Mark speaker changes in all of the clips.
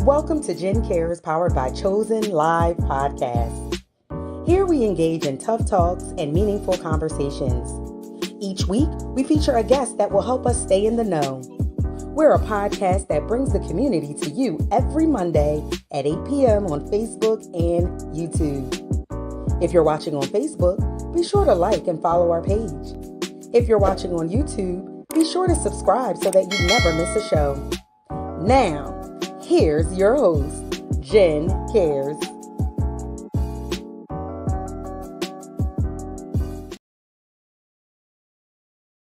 Speaker 1: Welcome to Jen Cares, powered by Chozen Live Podcast. Here we engage in tough talks and meaningful conversations. Each week, we feature a guest that will help us stay in the know. We're a podcast that brings the community to you every Monday at 8 p.m. on Facebook and YouTube. If you're watching on Facebook, be sure to like and follow our page. If you're watching on YouTube, be sure to subscribe so that you never miss a show. Now, here's your host, Jen Cares.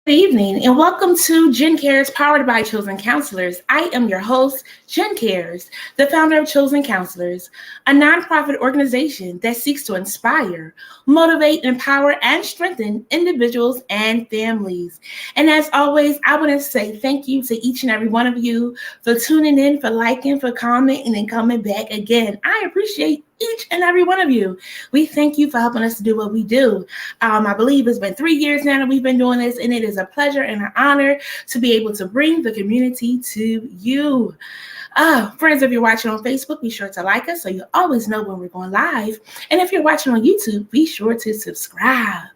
Speaker 2: Good evening and welcome to Jen Cares, powered by Chozen Counselors. I am your host, Jen Cares, the founder of Chozen Counselors, a nonprofit organization that seeks to inspire, motivate, empower, and strengthen individuals and families. And as always, I want to say thank you to each and every one of you for tuning in, for liking, for commenting, and coming back again. I appreciate each and every one of you. We thank you for helping us to do what we do. I believe it's been 3 years now that we've been doing this, and it is a pleasure and an honor to be able to bring the community to you. Friends, if you're watching on Facebook, be sure to like us so you always know when we're going live. And if you're watching on YouTube, be sure to subscribe.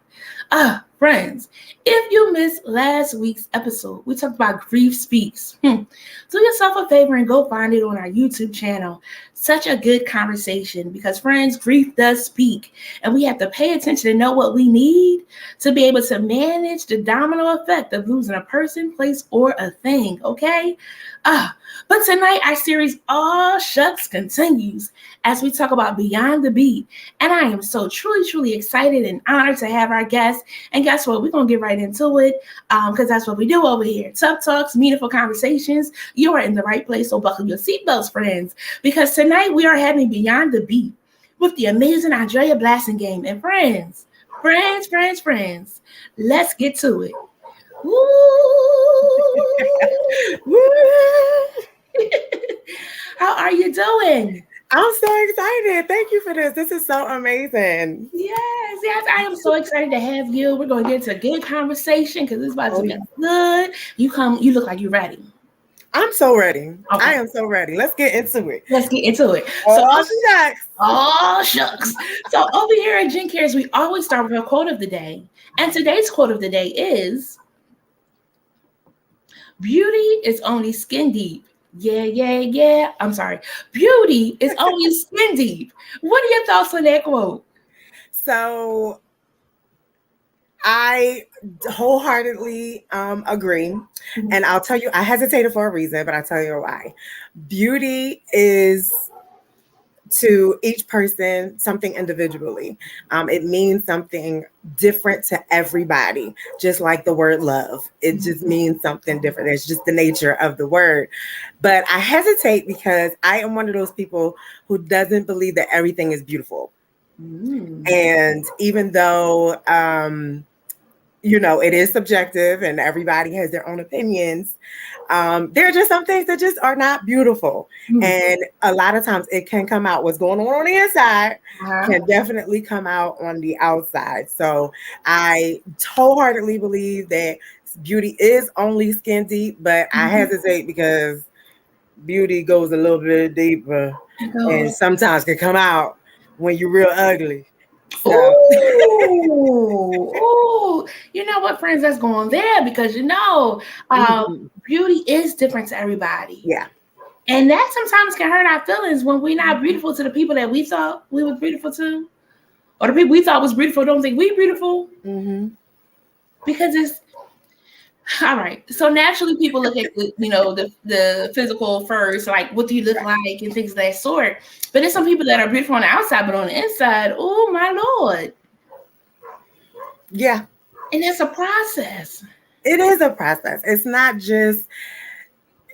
Speaker 2: Friends, if you missed last week's episode, we talked about grief speaks. Do yourself a favor and go find it on our YouTube channel. Such a good conversation because, friends, grief does speak, and we have to pay attention and know what we need to be able to manage the domino effect of losing a person, place, or a thing, okay? But tonight, our series, All Shucks, continues as we talk about Beyond the Beat. And I am so truly excited and honored to have our guests. And guess what? We're going to get right into it because that's what we do over here. Tough talks, meaningful conversations. You are in the right place, so buckle your seatbelts, friends, because tonight we are having Beyond the Beat with the amazing Andrea Blassingame. And friends, let's get to it. How are you doing?
Speaker 3: I'm so excited. You for this. This is so amazing.
Speaker 2: Yes, I am so excited to have you. We're going to get into a good conversation because it's about to be good. You look like you're ready.
Speaker 3: I'm so ready.
Speaker 2: Okay.
Speaker 3: I am so ready. Let's get into it.
Speaker 2: All shucks. So over here at Jen Cares, we always start with a quote of the day. And today's quote of the day is, "Beauty is only skin deep." Yeah. I'm sorry. Beauty is only skin deep. What are your thoughts on that quote?
Speaker 3: So I wholeheartedly agree. Mm-hmm. And I'll tell you, I hesitated for a reason, but I'll tell you why. Beauty is, to each person, something individually. It means something different to everybody, just like the word love. It just means something different. It's just the nature of the word. But I hesitate because I am one of those people who doesn't believe that everything is beautiful. And even though, it is subjective and everybody has their own opinions, there are just some things that just are not beautiful. And a lot of times it can come out. What's going on the inside can definitely come out on the outside. So I wholeheartedly believe that beauty is only skin deep, but I hesitate because beauty goes a little bit deeper and sometimes can come out when you're real ugly. So.
Speaker 2: Ooh, you know what, friends, that's going there because beauty is different to everybody.
Speaker 3: Yeah.
Speaker 2: And that sometimes can hurt our feelings when we're not beautiful to the people that we thought we were beautiful to, or the people we thought was beautiful don't think we're beautiful. Because it's all right. So naturally people look at the physical first, like what do you look like and things of that sort. But there's some people that are beautiful on the outside, but on the inside, oh my Lord.
Speaker 3: Yeah.
Speaker 2: And it's a process.
Speaker 3: It is a process. It's not just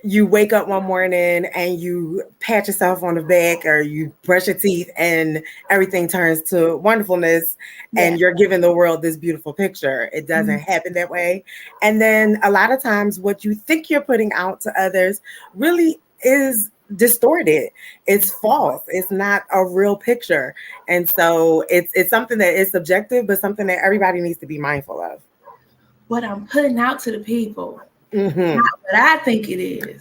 Speaker 3: you wake up one morning and you pat yourself on the back or you brush your teeth and everything turns to wonderfulness and you're giving the world this beautiful picture. It doesn't happen that way. And then a lot of times what you think you're putting out to others really is distorted. It's false. It's not a real picture. And so it's something that is subjective, but something that everybody needs to be mindful of.
Speaker 2: What I'm putting out to the people, not what I think it is.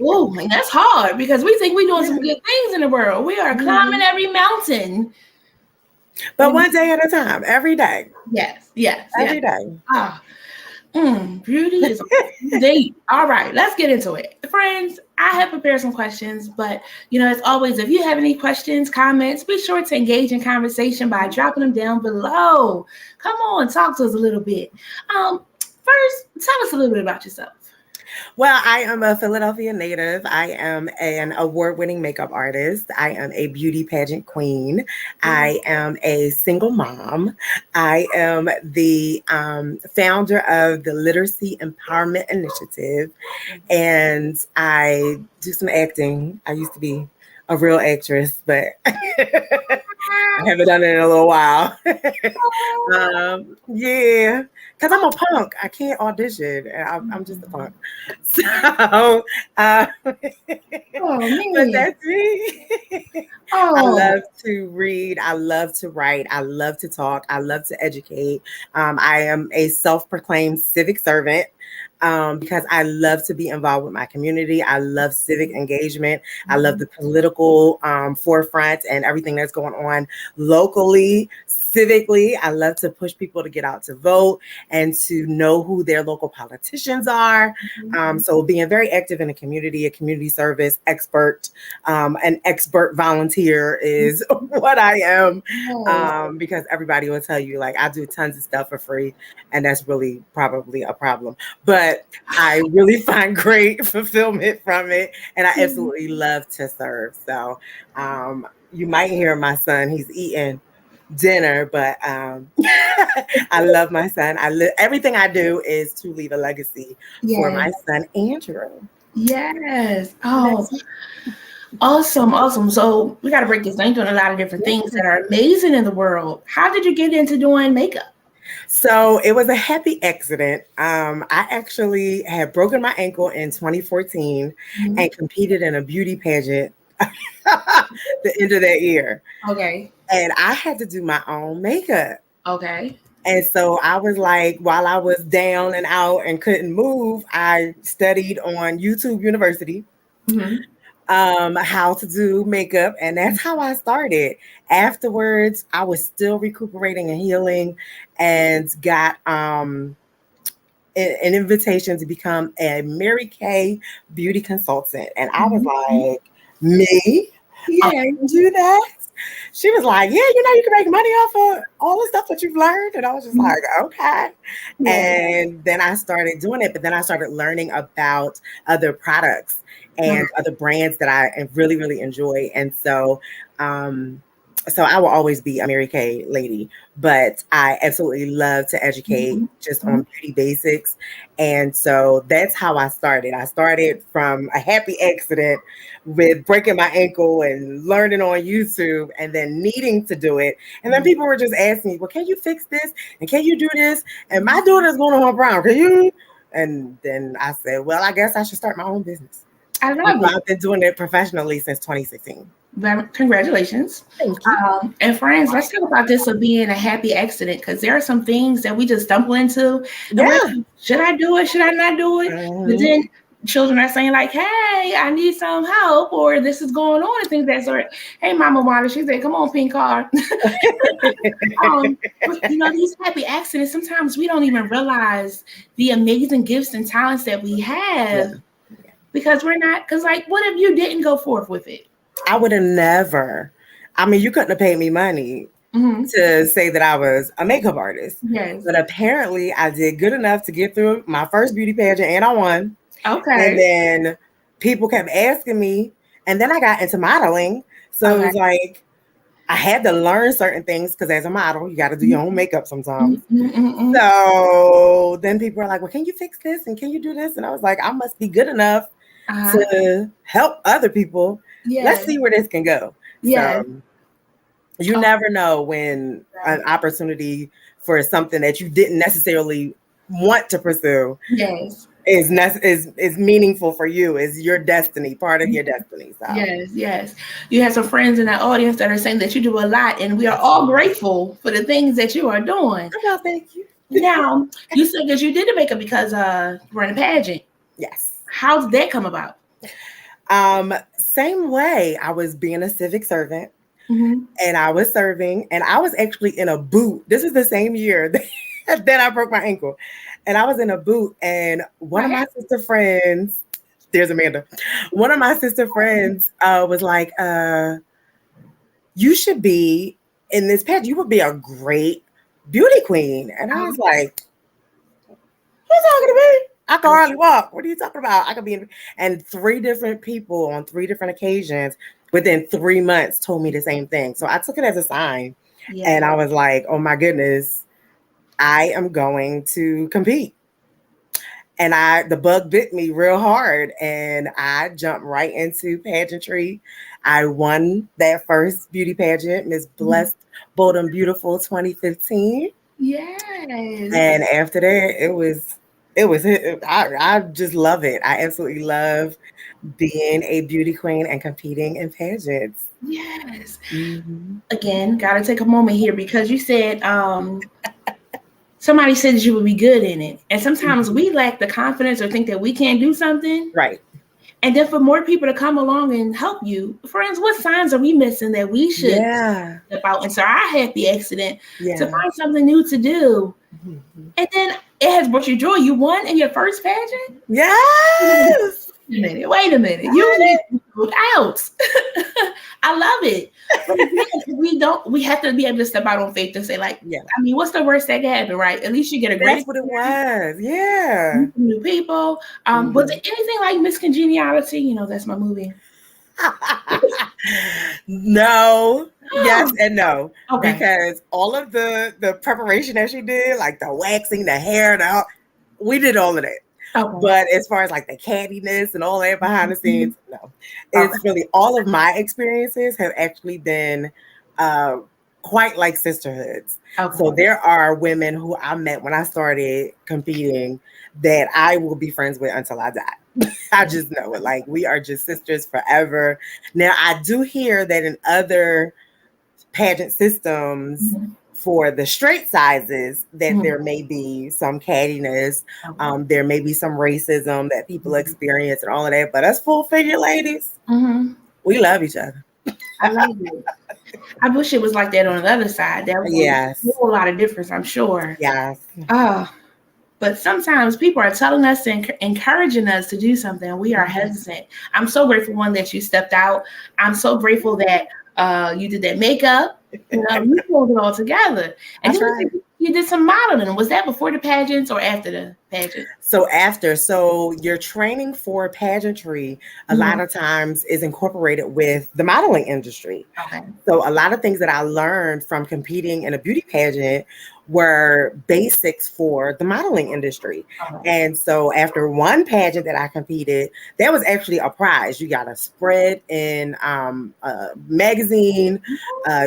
Speaker 2: Oh, and that's hard because we think we're doing some good things in the world. We are climbing every mountain.
Speaker 3: But one day at a time, every day.
Speaker 2: Yes.
Speaker 3: Every day.
Speaker 2: Beauty is deep. All right, let's get into it. Friends, I have prepared some questions, but as always, if you have any questions, comments, be sure to engage in conversation by dropping them down below. Come on, talk to us a little bit. First, tell us a little bit about yourself.
Speaker 3: Well, I am a Philadelphia native. I am an award-winning makeup artist. I am a beauty pageant queen. I am a single mom. I am the founder of the Literacy Empowerment Initiative, and I do some acting. I used to be a real actress, but I haven't done it in a little while. Yeah, because I'm a punk. I can't audition. I'm just a punk. So, but that's me. I love to read. I love to write. I love to talk. I love to educate. I am a self-proclaimed civic servant. Because I love to be involved with my community. I love civic engagement. I love the political forefront and everything that's going on locally, civically. I love to push people to get out to vote and to know who their local politicians are. So being very active in the community, a community service expert, an expert volunteer is what I am. Because everybody will tell you, like, I do tons of stuff for free, and that's really probably a problem. But I really find great fulfillment from it, and I absolutely love to serve. So you might hear my son; he's eating dinner, but I love my son. Everything I do is to leave a legacy for my son, Andrew.
Speaker 2: Yes. Oh, awesome. So we got to break this down. You're doing a lot of different things that are amazing in the world. How did you get into doing makeup?
Speaker 3: So it was a happy accident. I actually had broken my ankle in 2014 and competed in a beauty pageant the end of that year.
Speaker 2: Okay.
Speaker 3: And I had to do my own makeup.
Speaker 2: Okay.
Speaker 3: And so I was like, while I was down and out and couldn't move, I studied on YouTube University. How to do makeup, and that's how I started. Afterwards, I was still recuperating and healing, and got an invitation to become a Mary Kay beauty consultant. And I was like, me? I can do that? She was like, yeah, you can make money off of all the stuff that you've learned. And I was just like, okay. And then I started doing it, but then I started learning about other products and other brands that I really, really enjoy. And so I will always be a Mary Kay lady, but I absolutely love to educate just on beauty basics. And so that's how I started. I started from a happy accident with breaking my ankle and learning on YouTube, and then needing to do it. And then people were just asking me, well, can you fix this? And can you do this? And my daughter's going to her brown. Can you? And then I said, well, I guess I should start my own business.
Speaker 2: I love it.
Speaker 3: I've been doing it professionally since 2016.
Speaker 2: Congratulations.
Speaker 3: Thank you.
Speaker 2: And friends, let's talk about this of being a happy accident, because there are some things that we just stumble into. Should I do it? Should I not do it? But then children are saying like, hey, I need some help, or this is going on, and things that sort. Hey, Mama Wanda, she said, come on, pink car. These happy accidents, sometimes we don't even realize the amazing gifts and talents that we have because we're not, because like, what if you didn't go forth with it?
Speaker 3: I would have never. I mean, you couldn't have paid me money to say that I was a makeup artist.
Speaker 2: Yes.
Speaker 3: But apparently I did good enough to get through my first beauty pageant, and I won.
Speaker 2: Okay.
Speaker 3: And then people kept asking me, and then I got into modeling. So it was like, I had to learn certain things, because as a model, you got to do your own makeup sometimes. So then people are like, well, can you fix this? And can you do this? And I was like, I must be good enough to help other people. Let's see where this can go. So you never know when an opportunity for something that you didn't necessarily want to pursue is meaningful for you, is your destiny, part of your destiny. So.
Speaker 2: Yes. You have some friends in the audience that are saying that you do a lot, and we are all grateful for the things that you are doing.
Speaker 3: Oh, thank you.
Speaker 2: Now, you said that you did the makeup because we're in a pageant.
Speaker 3: Yes.
Speaker 2: How did that come about?
Speaker 3: Same way. I was being a civic servant
Speaker 2: Mm-hmm.
Speaker 3: and I was serving, and I was actually in a boot. This is the same year that I broke my ankle. And I was in a boot, and one of my sister friends, there's Amanda, one of my sister friends was like, you should be in this pageant. You would be a great beauty queen. And I was like, who's talking to me? I can hardly walk. What are you talking about? I could be in. And 3 different people on 3 different occasions within 3 months told me the same thing. So I took it as a sign. Yeah. And I was like, oh my goodness, I am going to compete. And the bug bit me real hard, and I jumped right into pageantry. I won that first beauty pageant, Miss Blessed, Bold and Beautiful 2015.
Speaker 2: Yes.
Speaker 3: And after that, I just love it. I absolutely love being a beauty queen and competing in pageants.
Speaker 2: Yes. Mm-hmm. Again, gotta take a moment here because you said somebody said that you would be good in it. And sometimes we lack the confidence or think that we can't do something.
Speaker 3: Right.
Speaker 2: And then for more people to come along and help you, friends, what signs are we missing that we should step out into our happy accident to find something new to do? Mm-hmm. And then it has brought you joy. You won in your first pageant?
Speaker 3: Yes.
Speaker 2: Wait a minute. You need to look out. I love it. But again, we have to be able to step out on faith and say, like, I mean, what's the worst that can happen, right? At least you get a great.
Speaker 3: That's what it was. Yeah.
Speaker 2: New people. Was it anything like Miss Congeniality? You know, that's my movie.
Speaker 3: No. Yes and no. Okay. Because all of the preparation that she did, like the waxing, the hair, we did all of that. Okay. But as far as like the cattiness and all that behind the scenes, no. It's really all of my experiences have actually been quite like sisterhoods. Okay. So there are women who I met when I started competing that I will be friends with until I die. I just know it. Like, we are just sisters forever. Now, I do hear that in other pageant systems, for the straight sizes, that there may be some cattiness, there may be some racism that people experience and all of that. But us full figure ladies, we love each other.
Speaker 2: I love it. I wish it was like that on the other side. That would make a lot of difference, I'm sure.
Speaker 3: Yes.
Speaker 2: But sometimes people are telling us and encouraging us to do something. We are hesitant. I'm so grateful, one, that you stepped out. I'm so grateful that you did that makeup. You pulled it all together. And you did some modeling. Was that before the pageants or after the pageant?
Speaker 3: So after. So your training for pageantry a lot of times is incorporated with the modeling industry. Okay. So a lot of things that I learned from competing in a beauty pageant were basics for the modeling industry. And so after one pageant that I competed, that was actually a prize. You got a spread in a magazine.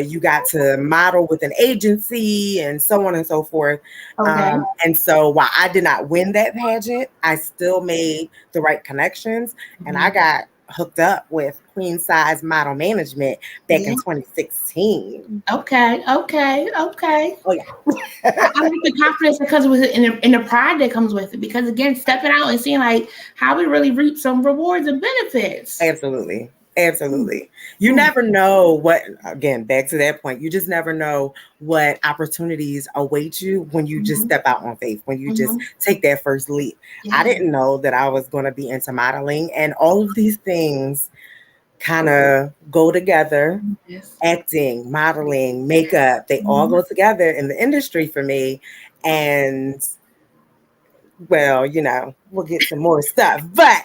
Speaker 3: You got to model with an agency and so on and so forth. Okay. And so while I did not win that pageant, I still made the right connections, and I got hooked up with Queen Size Model Management back in 2016.
Speaker 2: Okay.
Speaker 3: Oh yeah.
Speaker 2: I like the confidence that comes with it and the pride that comes with it, because again, stepping out and seeing like how we really reap some rewards and benefits.
Speaker 3: Absolutely. You never know what, again, back to that point, you just never know what opportunities await you when you just step out on faith, when you just take that first leap. I didn't know that I was going to be into modeling, and all of these things kind of go together. Acting, modeling, makeup, they all go together in the industry for me. And well, we'll get some more stuff, but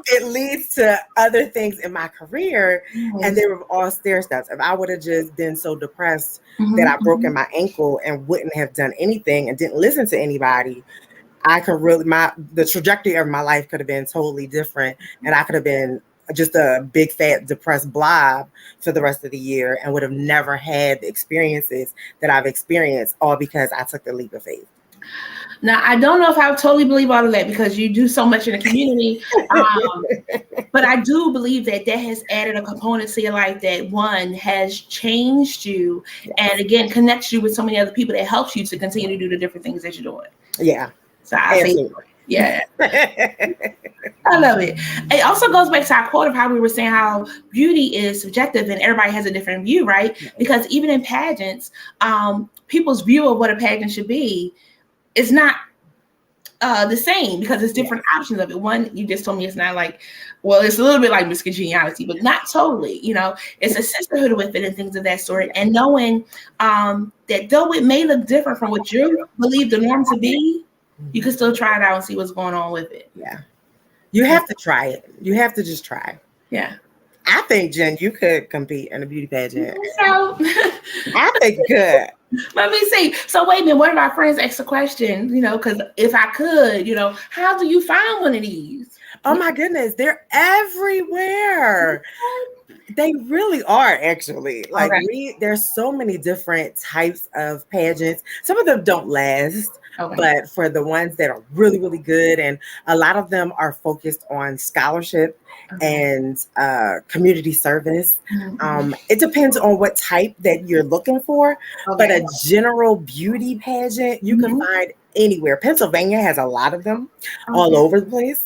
Speaker 3: it leads to other things in my career. And they were all stair steps. If I would have just been so depressed that I broken my ankle and wouldn't have done anything and didn't listen to anybody, I could really, the trajectory of my life could have been totally different. And I could have been just a big, fat, depressed blob for the rest of the year and would have never had the experiences that I've experienced, all because I took the leap of faith.
Speaker 2: Now, I don't know if I totally believe all of that, because you do so much in the community. But I do believe that has added a component to your life that, one, has changed you, and again, connects you with so many other people that helps you to continue to do the different things that you're doing.
Speaker 3: Yeah.
Speaker 2: So I say Yeah. I love it. It also goes back to our quote of how we were saying how beauty is subjective and everybody has a different view, right? Because even in pageants, people's view of what a pageant should be is not the same because it's different options of it. One, you just told me it's not like, well, it's a little bit like Miss Congeniality, but not totally. You know, it's a sisterhood with it and things of that sort. And knowing that though it may look different from what you believe the norm to be, you can still try it out and see what's going on with it.
Speaker 3: Yeah. You have to try it. You have to just try.
Speaker 2: Yeah.
Speaker 3: I think, Jen, you could compete in a beauty pageant.
Speaker 2: So,
Speaker 3: I think you could.
Speaker 2: Let me see. So wait a minute. One of our friends asked a question, you know, because if I could, you know, how do you find one of these?
Speaker 3: Oh my goodness, they're everywhere. They really are, actually. Like there's so many different types of pageants. Some of them don't last, but for the ones that are really, really good, and a lot of them are focused on scholarship and community service. It depends on what type that you're looking for, but a general beauty pageant you can find anywhere. Pennsylvania has a lot of them all over the place.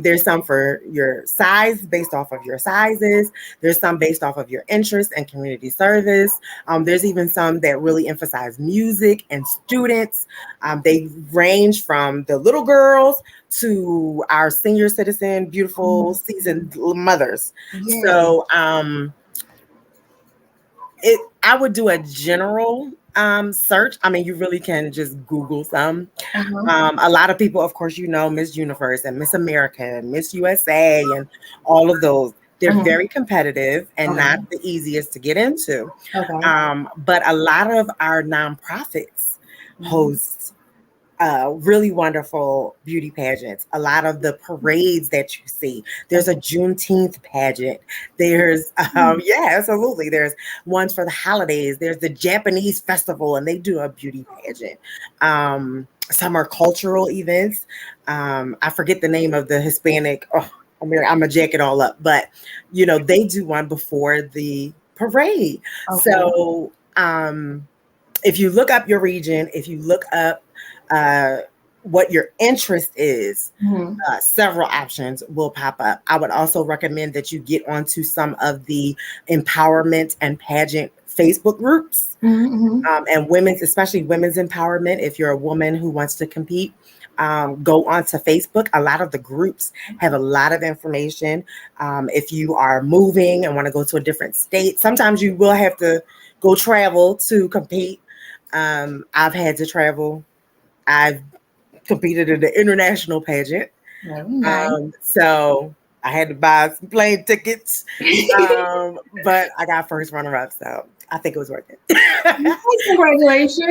Speaker 3: There's some for your size, based off of your sizes. There's some based off of your interest and community service. There's even some that really emphasize music and students. They range from the little girls to our senior citizen, beautiful seasoned mothers. So I would do a general search. I mean, you really can just Google some. A lot of people, of course, you know, Miss Universe and Miss America and Miss USA and all of those. They're very competitive and not the easiest to get into. But a lot of our nonprofits host really wonderful beauty pageants. A lot of the parades that you see. There's a Juneteenth pageant. There's, absolutely. There's ones for the holidays. There's the Japanese festival, and they do a beauty pageant. Some are cultural events. I forget the name of the Hispanic. I'm gonna jack it all up, but you know they do one before the parade. So if you look up your region, if you look up what your interest is, several options will pop up. I would also recommend that you get onto some of the empowerment and pageant Facebook groups and women's, especially women's empowerment. If you're a woman who wants to compete, go onto Facebook. A lot of the groups have a lot of information. If you are moving and want to go to a different state, sometimes you will have to go travel to compete. I've had to travel. I've competed in the international pageant. So I had to buy some plane tickets, but I got first runner-up, so I think it was worth it.
Speaker 2: Congratulations.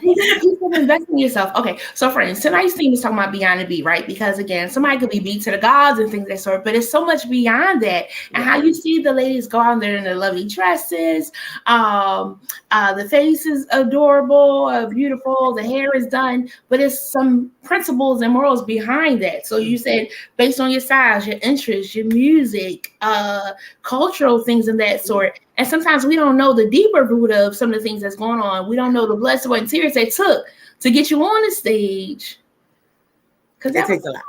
Speaker 2: You gotta keep investing in yourself. Okay, so friends, tonight's theme is talking about beyond the beat, right? Because again, somebody could be beat to the gods and things of that sort, but it's so much beyond that. And how you see the ladies go out there in their lovely dresses, the face is adorable, beautiful, the hair is done, but it's some principles and morals behind that. So you said based on your size, your interests, your music, cultural things of that sort. And sometimes we don't know the deeper root of some of the things that's going on. We don't know the blood, sweat, and tears they took to get you on the stage. Because
Speaker 3: it takes a lot.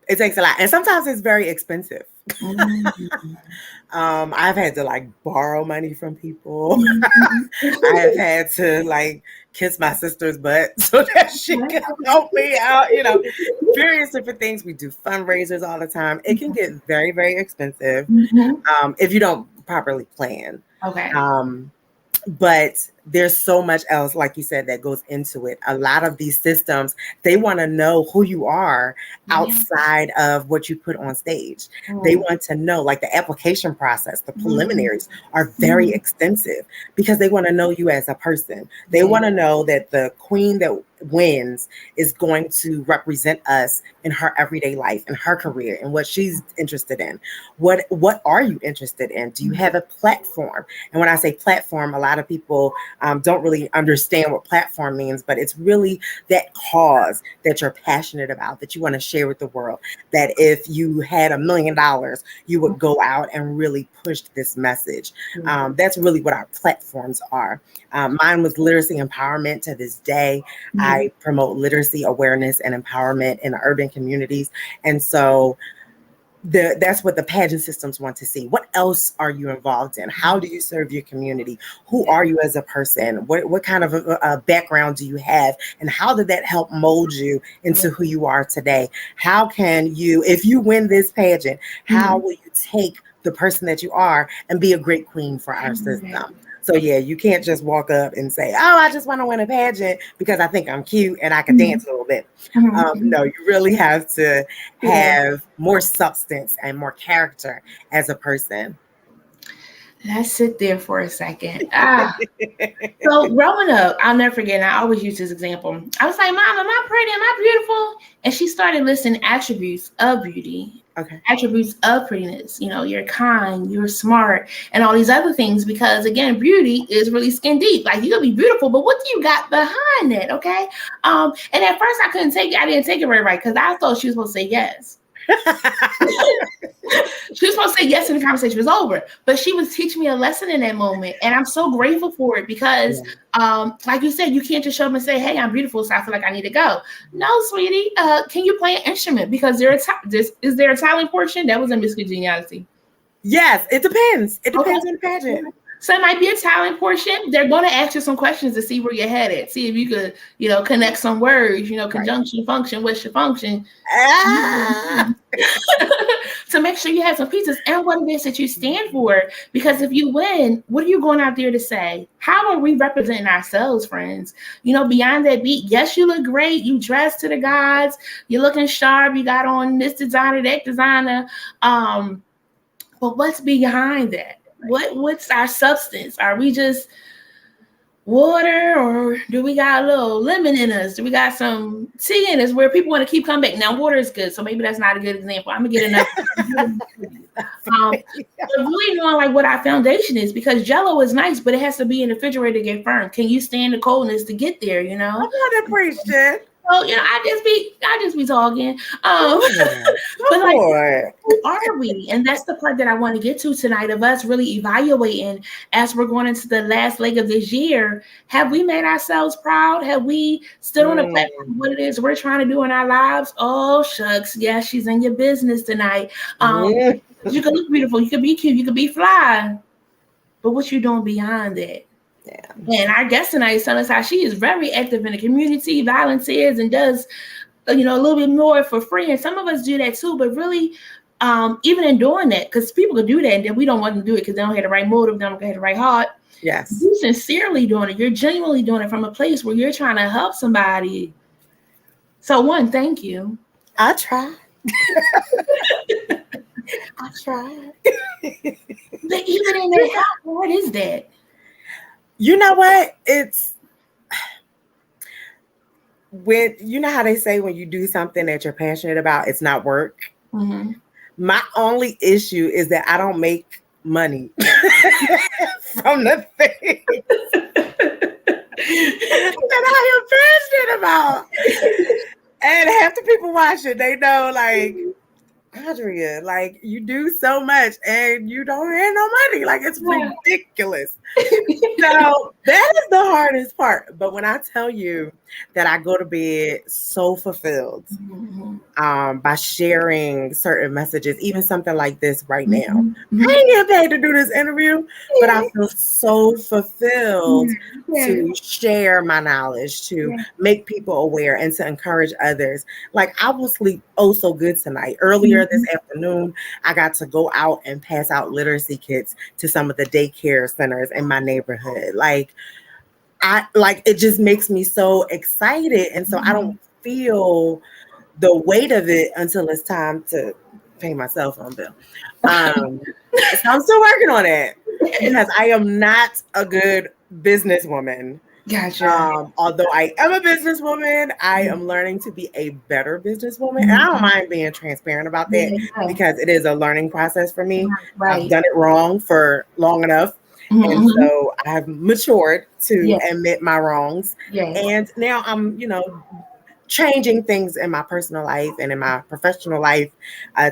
Speaker 3: It takes a lot. And sometimes it's very expensive. I've had to like borrow money from people. I have had to like kiss my sister's butt so that she can help me out, you know, various different things. We do fundraisers all the time. It can get very, very expensive if you don't properly plan. But there's so much else, like you said, that goes into it. A lot of these systems, they want to know who you are outside of what you put on stage. They want to know, like the application process, the preliminaries are very extensive because they want to know you as a person. They want to know that the queen that wins is going to represent us in her everyday life, in her career, and what she's interested in. What are you interested in? Do you have a platform? And when I say platform, a lot of people don't really understand what platform means, but it's really that cause that you're passionate about, that you want to share with the world, that if you had $1 million, you would go out and really push this message. That's really what our platforms are. Mine was literacy empowerment. To this day, I promote literacy awareness and empowerment in urban communities. And so that's what the pageant systems want to see. What else are you involved in? How do you serve your community? Who are you as a person? What kind of a background do you have? And how did that help mold you into who you are today? How can you, if you win this pageant, how will you take the person that you are and be a great queen for our system? So yeah, you can't just walk up and say, oh, I just want to win a pageant because I think I'm cute and I can dance a little bit. No, you really have to have more substance and more character as a person.
Speaker 2: Let's sit there for a second. So growing up, I'll never forget, and I always use this example. I was like, Mom, am I pretty? Am I beautiful? And she started listing attributes of beauty. Attributes of prettiness. You know, you're kind, you're smart, and all these other things, because again, beauty is really skin deep. Like, you'll be beautiful, but what do you got behind it? Okay. And at first I didn't take it very right, because I thought she was supposed to say yes. She was supposed to say yes and the conversation was over, but she was teaching me a lesson in that moment, and I'm so grateful for it, because like you said, you can't just show up and say, hey, I'm beautiful, so I feel like I need to go. No, sweetie, can you play an instrument? Because is there a talent portion? That was a Miss Congeniality.
Speaker 3: Yes, it depends. It depends on the pageant.
Speaker 2: So it might be a talent portion. They're going to ask you some questions to see where you're headed. See if you could, connect some words, conjunction, function, what's your function? To make sure you have some pieces and what it is that you stand for. Because if you win, what are you going out there to say? How are we representing ourselves, friends? Beyond that beat, yes, you look great. You dress to the gods. You're looking sharp. You got on this designer, that designer. But what's behind that? What's our substance? Are we just water, or do we got a little lemon in us? Do we got some tea in us where people want to keep coming back? Now, water is good, so maybe that's not a good example. I'm gonna get enough. But really knowing like what our foundation is, because Jello is nice, but it has to be in the refrigerator to get firm. Can you stand the coldness to get there?
Speaker 3: I want to preach it.
Speaker 2: So, I just be talking. But like, who are we? And that's the part that I want to get to tonight, of us really evaluating as we're going into the last leg of this year. Have we made ourselves proud? Have we stood on the platform what it is we're trying to do in our lives? Oh, shucks. Yeah, she's in your business tonight. You can look beautiful. You can be cute. You can be fly. But what you doing beyond that? Yeah. And our guest tonight is telling us how she is very active in the community, volunteers, and does, a little bit more for free. And some of us do that too, but really, even in doing that, because people can do that and then we don't want to do it because they don't have the right motive, they don't have the right heart.
Speaker 3: Yes.
Speaker 2: You're sincerely doing it. You're genuinely doing it from a place where you're trying to help somebody. So one, thank you.
Speaker 3: I tried. I tried.
Speaker 2: But even in that, how hard is that?
Speaker 3: You know what? It's when, how they say when you do something that you're passionate about, it's not work. Mm-hmm. My only issue is that I don't make money from the thing that I am passionate about. And half the people watching, they know, like, Andrea, like, you do so much and you don't have no money. Like, it's ridiculous. So that is the hardest part. But when I tell you that I go to bed so fulfilled by sharing certain messages, even something like this right now. I ain't getting paid to do this interview, but I feel so fulfilled to share my knowledge, to make people aware, and to encourage others. Like, I will sleep so good tonight. Earlier this afternoon, I got to go out and pass out literacy kits to some of the daycare centers in my neighborhood. It just makes me so excited. And so I don't feel the weight of it until it's time to pay my cell phone bill. So I'm still working on it because I am not a good businesswoman.
Speaker 2: Gotcha.
Speaker 3: Although I am a businesswoman, I am learning to be a better businesswoman. And I don't mind being transparent about that because it is a learning process for me. Right. I've done it wrong for long enough. And
Speaker 2: Mm-hmm.
Speaker 3: so I've matured to
Speaker 2: Yeah.
Speaker 3: admit my wrongs.
Speaker 2: Yeah.
Speaker 3: And now I'm, changing things in my personal life and in my professional life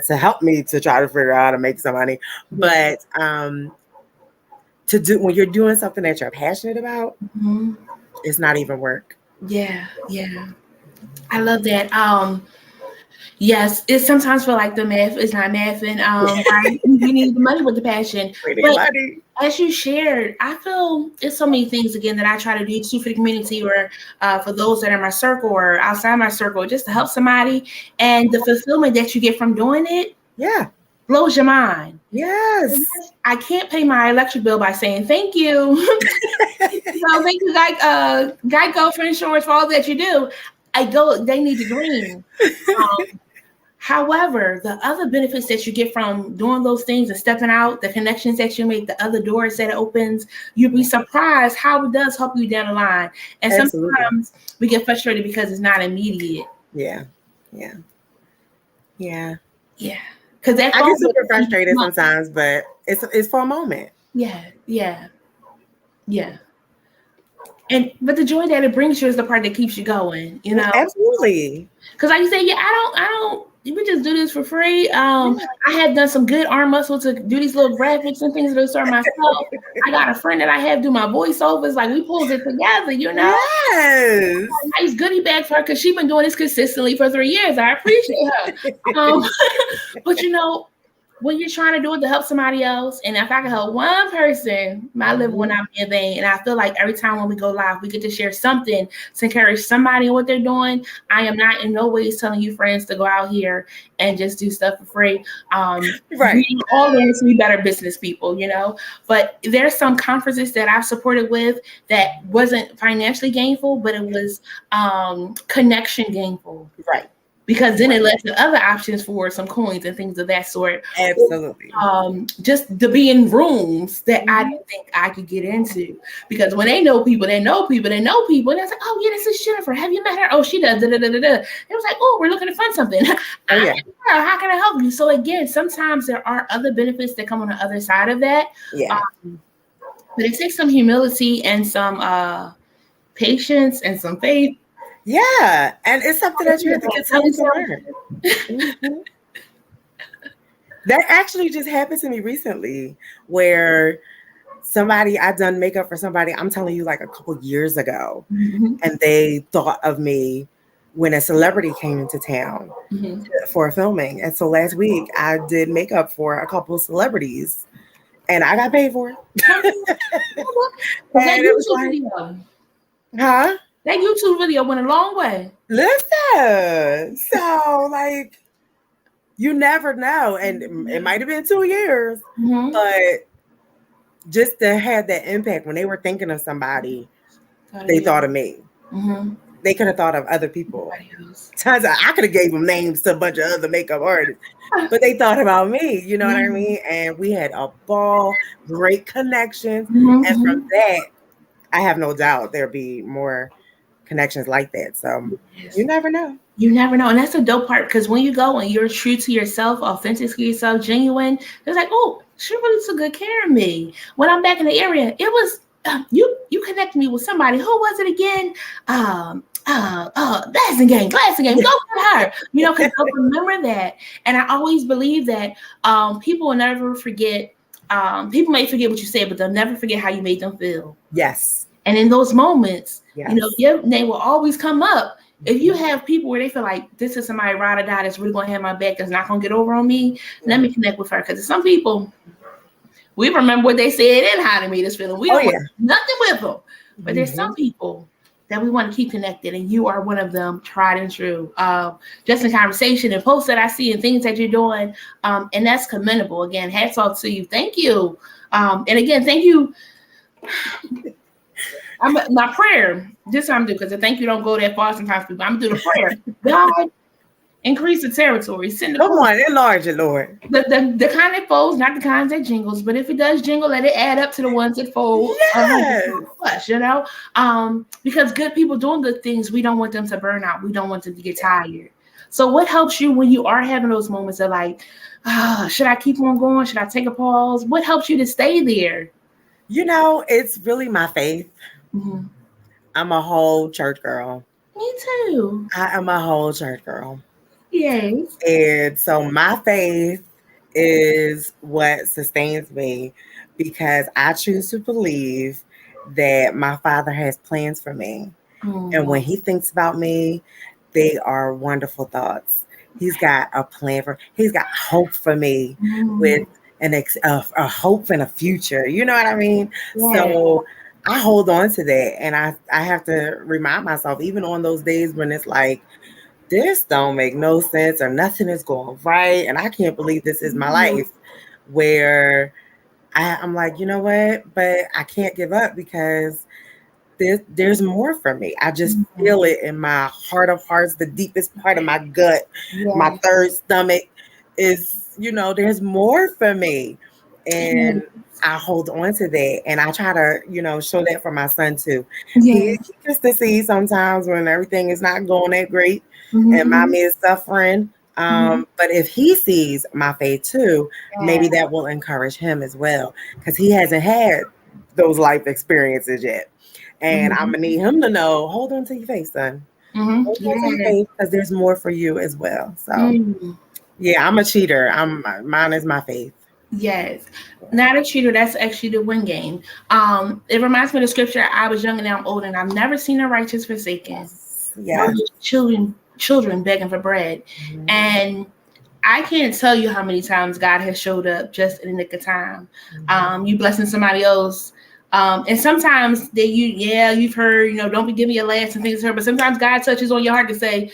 Speaker 3: to help me to try to figure out how to make some money. But to do when you're doing something that you're passionate about, it's not even work.
Speaker 2: Yeah. Yeah. I love that. Yes, it sometimes feel like the math is not mathing. Right? We need the money with the passion.
Speaker 3: We need
Speaker 2: But
Speaker 3: money.
Speaker 2: as you shared, I feel it's so many things again that I try to do too for the community or for those that are in my circle or outside my circle, just to help somebody. And the fulfillment that you get from doing it, blows your mind.
Speaker 3: Yes.
Speaker 2: I can't pay my electric bill by saying thank you. So thank you, Geico for insurance for all that you do. They need to green. However, the other benefits that you get from doing those things and stepping out, the connections that you make, the other doors that it opens, you'll be surprised how it does help you down the line. And sometimes we get frustrated because it's not immediate.
Speaker 3: Yeah.
Speaker 2: Because
Speaker 3: I get super frustrated sometimes, but it's for a moment.
Speaker 2: Yeah. But the joy that it brings you is the part that keeps you going,
Speaker 3: Absolutely.
Speaker 2: Because like you say, I don't. We just do this for free. I have done some good arm muscle to do these little graphics and things to start myself. I got a friend that I have do my voiceovers. Like we pulled it together,
Speaker 3: Yes.
Speaker 2: Nice goodie bag for her because she's been doing this consistently for 3 years. I appreciate her. But when you're trying to do it to help somebody else, and if I can help one person, my liver will not be in vain. And I feel like every time when we go live, we get to share something to encourage somebody in what they're doing. I am not in no ways telling you friends to go out here and just do stuff for free.
Speaker 3: Right.
Speaker 2: We all learn to be better business people, But there's some conferences that I've supported with that wasn't financially gainful, but it was connection gainful.
Speaker 3: Right.
Speaker 2: Because then it led to other options for some coins and things of that sort.
Speaker 3: Absolutely.
Speaker 2: Just to be in rooms that I didn't think I could get into. Because when they know people, they know people. And I was like, oh, yeah, this is Jennifer. Have you met her? Oh, she does. It was like, oh, we're looking to fund something. How can I help you? So again, sometimes there are other benefits that come on the other side of that.
Speaker 3: Yeah.
Speaker 2: But it takes some humility and some patience and some faith.
Speaker 3: Yeah, and it's something that you have to continue to learn. That actually just happened to me recently, where I done makeup for somebody, I'm telling you, like a couple years ago, and they thought of me when a celebrity came into town for a filming. And so last week I did makeup for a couple of celebrities, and I got paid for it.
Speaker 2: And it was like,
Speaker 3: huh?
Speaker 2: That YouTube video went a long way.
Speaker 3: Listen, so like, you never know, and it might have been 2 years, but just to have that impact when they were thinking of somebody, they thought of me. They could have thought of other people. I could have gave them names to a bunch of other makeup artists, but they thought about me. You know what I mean? And we had a ball, great connections, and from that, I have no doubt there'll be more connections like that. So you never know.
Speaker 2: You never know. And that's the dope part, because when you go and you're true to yourself, authentic to yourself, genuine, it's like, oh, she really took good care of me. When I'm back in the area, it was you connected me with somebody. Who was it again? Blassingame. Go for her. Because they'll remember that. And I always believe that people will never forget. People may forget what you said, but they'll never forget how you made them feel.
Speaker 3: Yes.
Speaker 2: And in those moments, your name will always come up. If you have people where they feel like this is somebody ride or die that's really going to have my back, that's not going to get over on me, let me connect with her. Because some people, we remember what they said and how they made us feel. We don't want nothing with them. But there's some people that we want to keep connected, and you are one of them, tried and true. Just in conversation and posts that I see and things that you're doing, and that's commendable. Again, hats off to you. Thank you. And again, thank you. My prayer, this time I'm doing, because I think you don't go that far sometimes, people. I'm going to do the prayer. God, increase the territory.
Speaker 3: Come on, enlarge it, Lord.
Speaker 2: The kind that folds, not the kinds that jingles, but if it does jingle, let it add up to the ones that fold. Plus, because good people doing good things, we don't want them to burn out. We don't want them to get tired. So what helps you when you are having those moments of like, should I keep on going? Should I take a pause? What helps you to stay there?
Speaker 3: It's really my faith.
Speaker 2: Mm-hmm.
Speaker 3: I'm a whole church girl.
Speaker 2: Me too.
Speaker 3: I am a whole church girl.
Speaker 2: Yes.
Speaker 3: And so my faith is what sustains me because I choose to believe that my Father has plans for me. And when
Speaker 2: Mm.
Speaker 3: he thinks about me, they are wonderful thoughts. He's got hope for me with
Speaker 2: Mm.
Speaker 3: a hope and a future. You know what I mean?
Speaker 2: Yes.
Speaker 3: So I hold on to that. And I have to remind myself, even on those days when it's like, this don't make no sense or nothing is going right. And I can't believe this is my life where I'm like, you know what? But I can't give up because there's more for me. I just
Speaker 2: Mhm.
Speaker 3: feel it in my heart of hearts, the deepest part of my gut, my
Speaker 2: Yes.
Speaker 3: third stomach is, there's more for me.
Speaker 2: Yes.
Speaker 3: And I hold on to that and I try to, show that for my son too. He
Speaker 2: Yes.
Speaker 3: gets to see sometimes when everything is not going that great and
Speaker 2: Mm-hmm.
Speaker 3: mommy is suffering.
Speaker 2: Mm-hmm.
Speaker 3: But if he sees my faith too, maybe
Speaker 2: Yes.
Speaker 3: that will encourage him as well because he hasn't had those life experiences yet. And I'm
Speaker 2: Mm-hmm.
Speaker 3: gonna need him to know, hold on to your faith, son.
Speaker 2: Mm-hmm.
Speaker 3: Hold on to your
Speaker 2: Yes.
Speaker 3: faith because there's more for you as well. So
Speaker 2: Mm.
Speaker 3: yeah, I'm a cheater. Mine is my faith.
Speaker 2: Yes. Not a cheater. That's actually the win game. It reminds me of the scripture. I was young and now I'm old, and I've never seen the righteous forsaken,
Speaker 3: Yes.
Speaker 2: nor
Speaker 3: Yeah.
Speaker 2: his children begging for bread.
Speaker 3: Mhm.
Speaker 2: And I can't tell you how many times God has showed up just in the nick of time. You blessing somebody else. And sometimes you've heard, don't be giving your last and things. But sometimes God touches on your heart to say,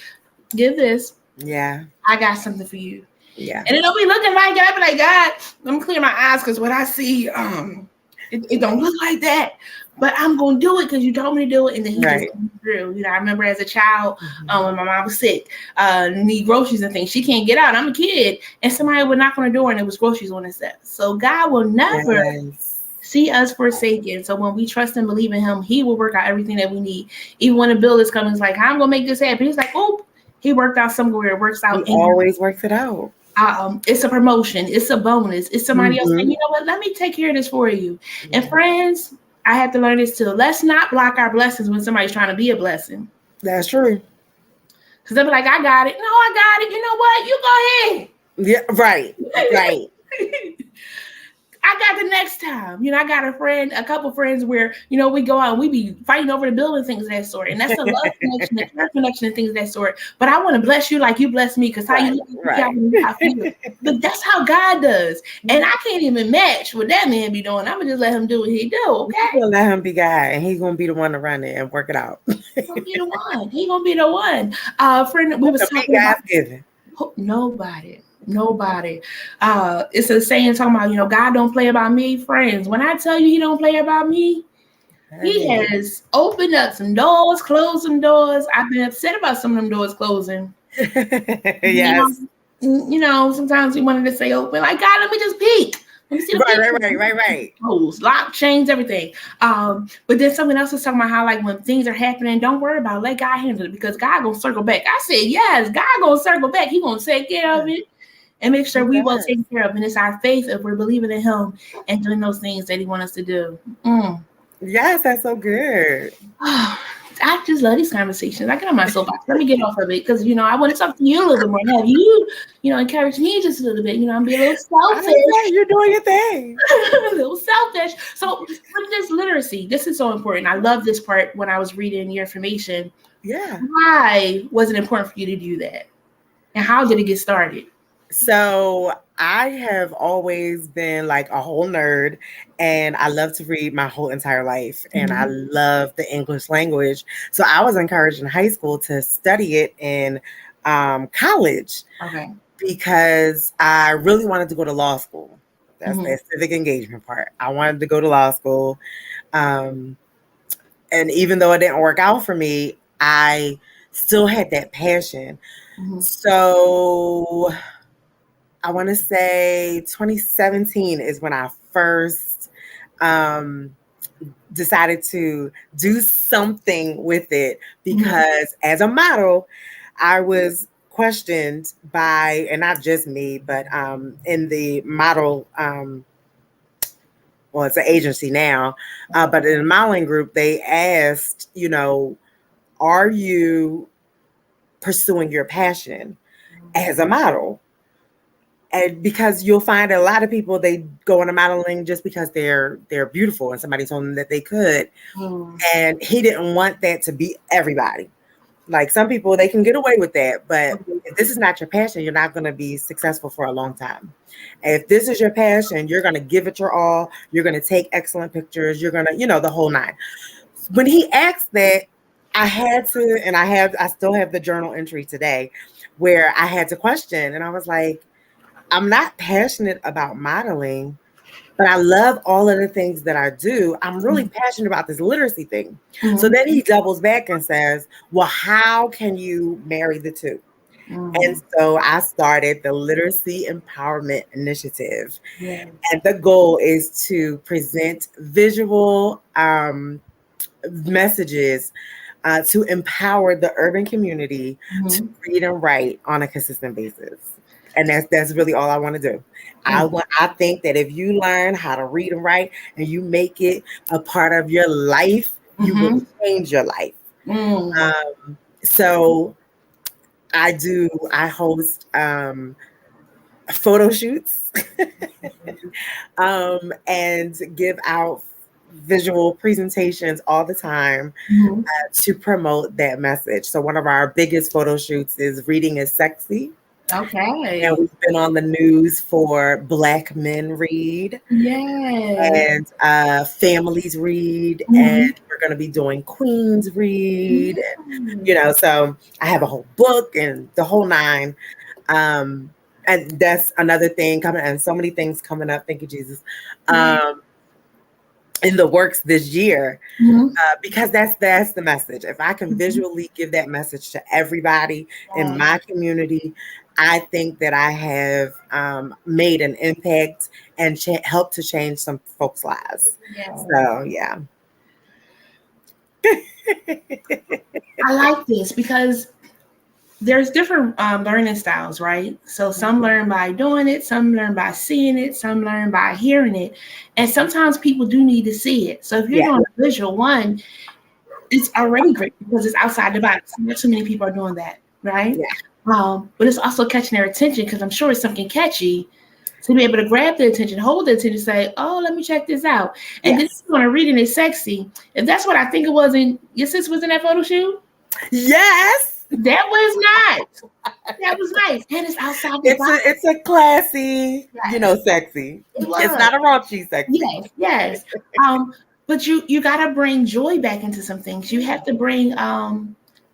Speaker 2: give this.
Speaker 3: Yeah.
Speaker 2: I got something for you.
Speaker 3: Yeah.
Speaker 2: And it don't be looking like that. I be like, God, let me clear my eyes because what I see, it don't look like that. But I'm gonna do it because you told me to do it, and then he just
Speaker 3: Right.
Speaker 2: came through. I remember as a child,
Speaker 3: Mhm.
Speaker 2: when my mom was sick, need groceries and things. She can't get out. I'm a kid, and somebody would knock on the door, and there was groceries on the set. So God will never
Speaker 3: Yes.
Speaker 2: see us forsaken. So when we trust and believe in Him, He will work out everything that we need. Even when a bill is coming, it's like, how I'm gonna make this happen. He's like, oh, He worked out somewhere. It works
Speaker 3: He
Speaker 2: out in your.
Speaker 3: always works it out.
Speaker 2: It's a promotion, it's a bonus, it's somebody else saying,
Speaker 3: Hmm.
Speaker 2: you know what, let me take care of this for you. And
Speaker 3: Yeah.
Speaker 2: friends, I had to learn this too. Let's not block our blessings when somebody's trying to be a blessing.
Speaker 3: That's true.
Speaker 2: Because they'll be like, I got it. No, I got it. You know what?
Speaker 3: Yeah. Right.
Speaker 2: You go
Speaker 3: Right.
Speaker 2: ahead. I got the next time. I got a couple friends where, we go out and we be fighting over the bill and things of that sort. And that's a love connection, a care connection and things of that sort. But I want to bless you like you bless me because how you
Speaker 3: Right.
Speaker 2: look at me, I
Speaker 3: Right.
Speaker 2: want to look out for you. But that's how God does. And
Speaker 3: Yeah.
Speaker 2: I can't even match what that man be doing. I'm going to just let him do what he do,
Speaker 3: We
Speaker 2: okay?
Speaker 3: gonna let him be God, and he's gonna be the one to run it and work it out.
Speaker 2: He's going to be the one. He going to be the one. Friend, we
Speaker 3: Who
Speaker 2: was
Speaker 3: can be
Speaker 2: talking about
Speaker 3: God's given?
Speaker 2: nobody. Nobody. It's a saying talking about, God don't play about me, friends. When I tell you he don't play about me, he
Speaker 3: Hey.
Speaker 2: has opened up some doors, closed some doors. I've been upset about some of them doors closing.
Speaker 3: Yes.
Speaker 2: Sometimes we wanted to say open, like, God, let me just peek. Let me see the
Speaker 3: Right, right,
Speaker 2: picture.
Speaker 3: right, right, right.
Speaker 2: Closed, lock, chains, everything. But then someone else was talking about how, like, when things are happening, don't worry about it. Let God handle it because God gonna circle back. I said, yes, God gonna circle back. He gonna take care of it and make sure
Speaker 3: He
Speaker 2: we will
Speaker 3: does.
Speaker 2: take care of it. And it's our faith if we're believing in Him and doing those things that He wants us to do.
Speaker 3: Yes, that's so good.
Speaker 2: I just love these conversations. I get on my soapbox. Let me get off of it because I want to talk to you a little bit more. Have you, encourage me just a little bit. I'm being a little
Speaker 3: I
Speaker 2: selfish.
Speaker 3: know you're doing your thing.
Speaker 2: A little selfish. So with this literacy, this is so important. I love this part when I was reading your information.
Speaker 3: Yeah.
Speaker 2: Why was it important for you to do that? And how did it get started?
Speaker 3: So I have always been like a whole nerd and I love to read my whole entire life and I
Speaker 2: Mm-hmm.
Speaker 3: love the English language. So I was encouraged in high school to study it in college
Speaker 2: Okay.
Speaker 3: because I really wanted to go to law school. That's
Speaker 2: Mm-hmm.
Speaker 3: that civic engagement part. I wanted to go to law school. Um, and even though it didn't work out for me, I still had that passion.
Speaker 2: Mm-hmm.
Speaker 3: So I want to say 2017 is when I first um, decided to do something with it
Speaker 2: Mm-hmm.
Speaker 3: because as a model, I was questioned by, and not just me, but in the model well, it's an agency now, but in the modeling group, they asked, are you pursuing your passion as a model? And because you'll find a lot of people, they go into modeling just because they're beautiful and somebody told them that they could. And he didn't want that to be everybody. Like some people, they can get away with that, but if this is not your passion, you're not going to be successful for a long time. And if this is your passion, you're going to give it your all. You're going to take excellent pictures. You're going to, the whole nine. When he asked that, I had to, and I still have the journal entry today where I had to question, and I was like, I'm not passionate about modeling, but I love all of the things that I do. I'm really passionate about this literacy thing. So then he doubles back and says, well, how can you marry the two? And so I started the Literacy Empowerment Initiative. And the goal is to present visual messages to empower the urban community to read and write on a consistent basis. And that's really all I want to do. I think that if you learn how to read and write and you make it a part of your life, you will change your life. So I host photo shoots and give out visual presentations all the time to promote that message. So one of our biggest photo shoots is Reading is Sexy.
Speaker 2: Okay.
Speaker 3: And we've been on the news for Black Men Read. And Families Read. And we're going to be doing Queens Read. And, so I have a whole book and the whole nine. And that's another thing coming, and so many things coming up. Thank you, Jesus. In the works this year, because that's the message. If I can visually give that message to everybody in my community, I think that I have made an impact and helped to change some folks' lives. So, yeah.
Speaker 2: I like this because there's different learning styles, right? So some learn by doing it, some learn by seeing it, some learn by hearing it. And sometimes people do need to see it. So if you're doing a visual one, it's already great because it's outside the box. Not too many people are doing that, right? But it's also catching their attention because I'm sure it's something catchy to be able to grab their attention, hold their attention, say, oh, let me check this out. And then if you want to read it, it's sexy. If that's what I think it was, and your sis was in that photo shoot?
Speaker 3: Yes.
Speaker 2: That was nice. That was nice. And it's outside the box.
Speaker 3: It's a classy, sexy. It's not a raunchy sexy.
Speaker 2: Yes. But you gotta bring joy back into some things. You have to bring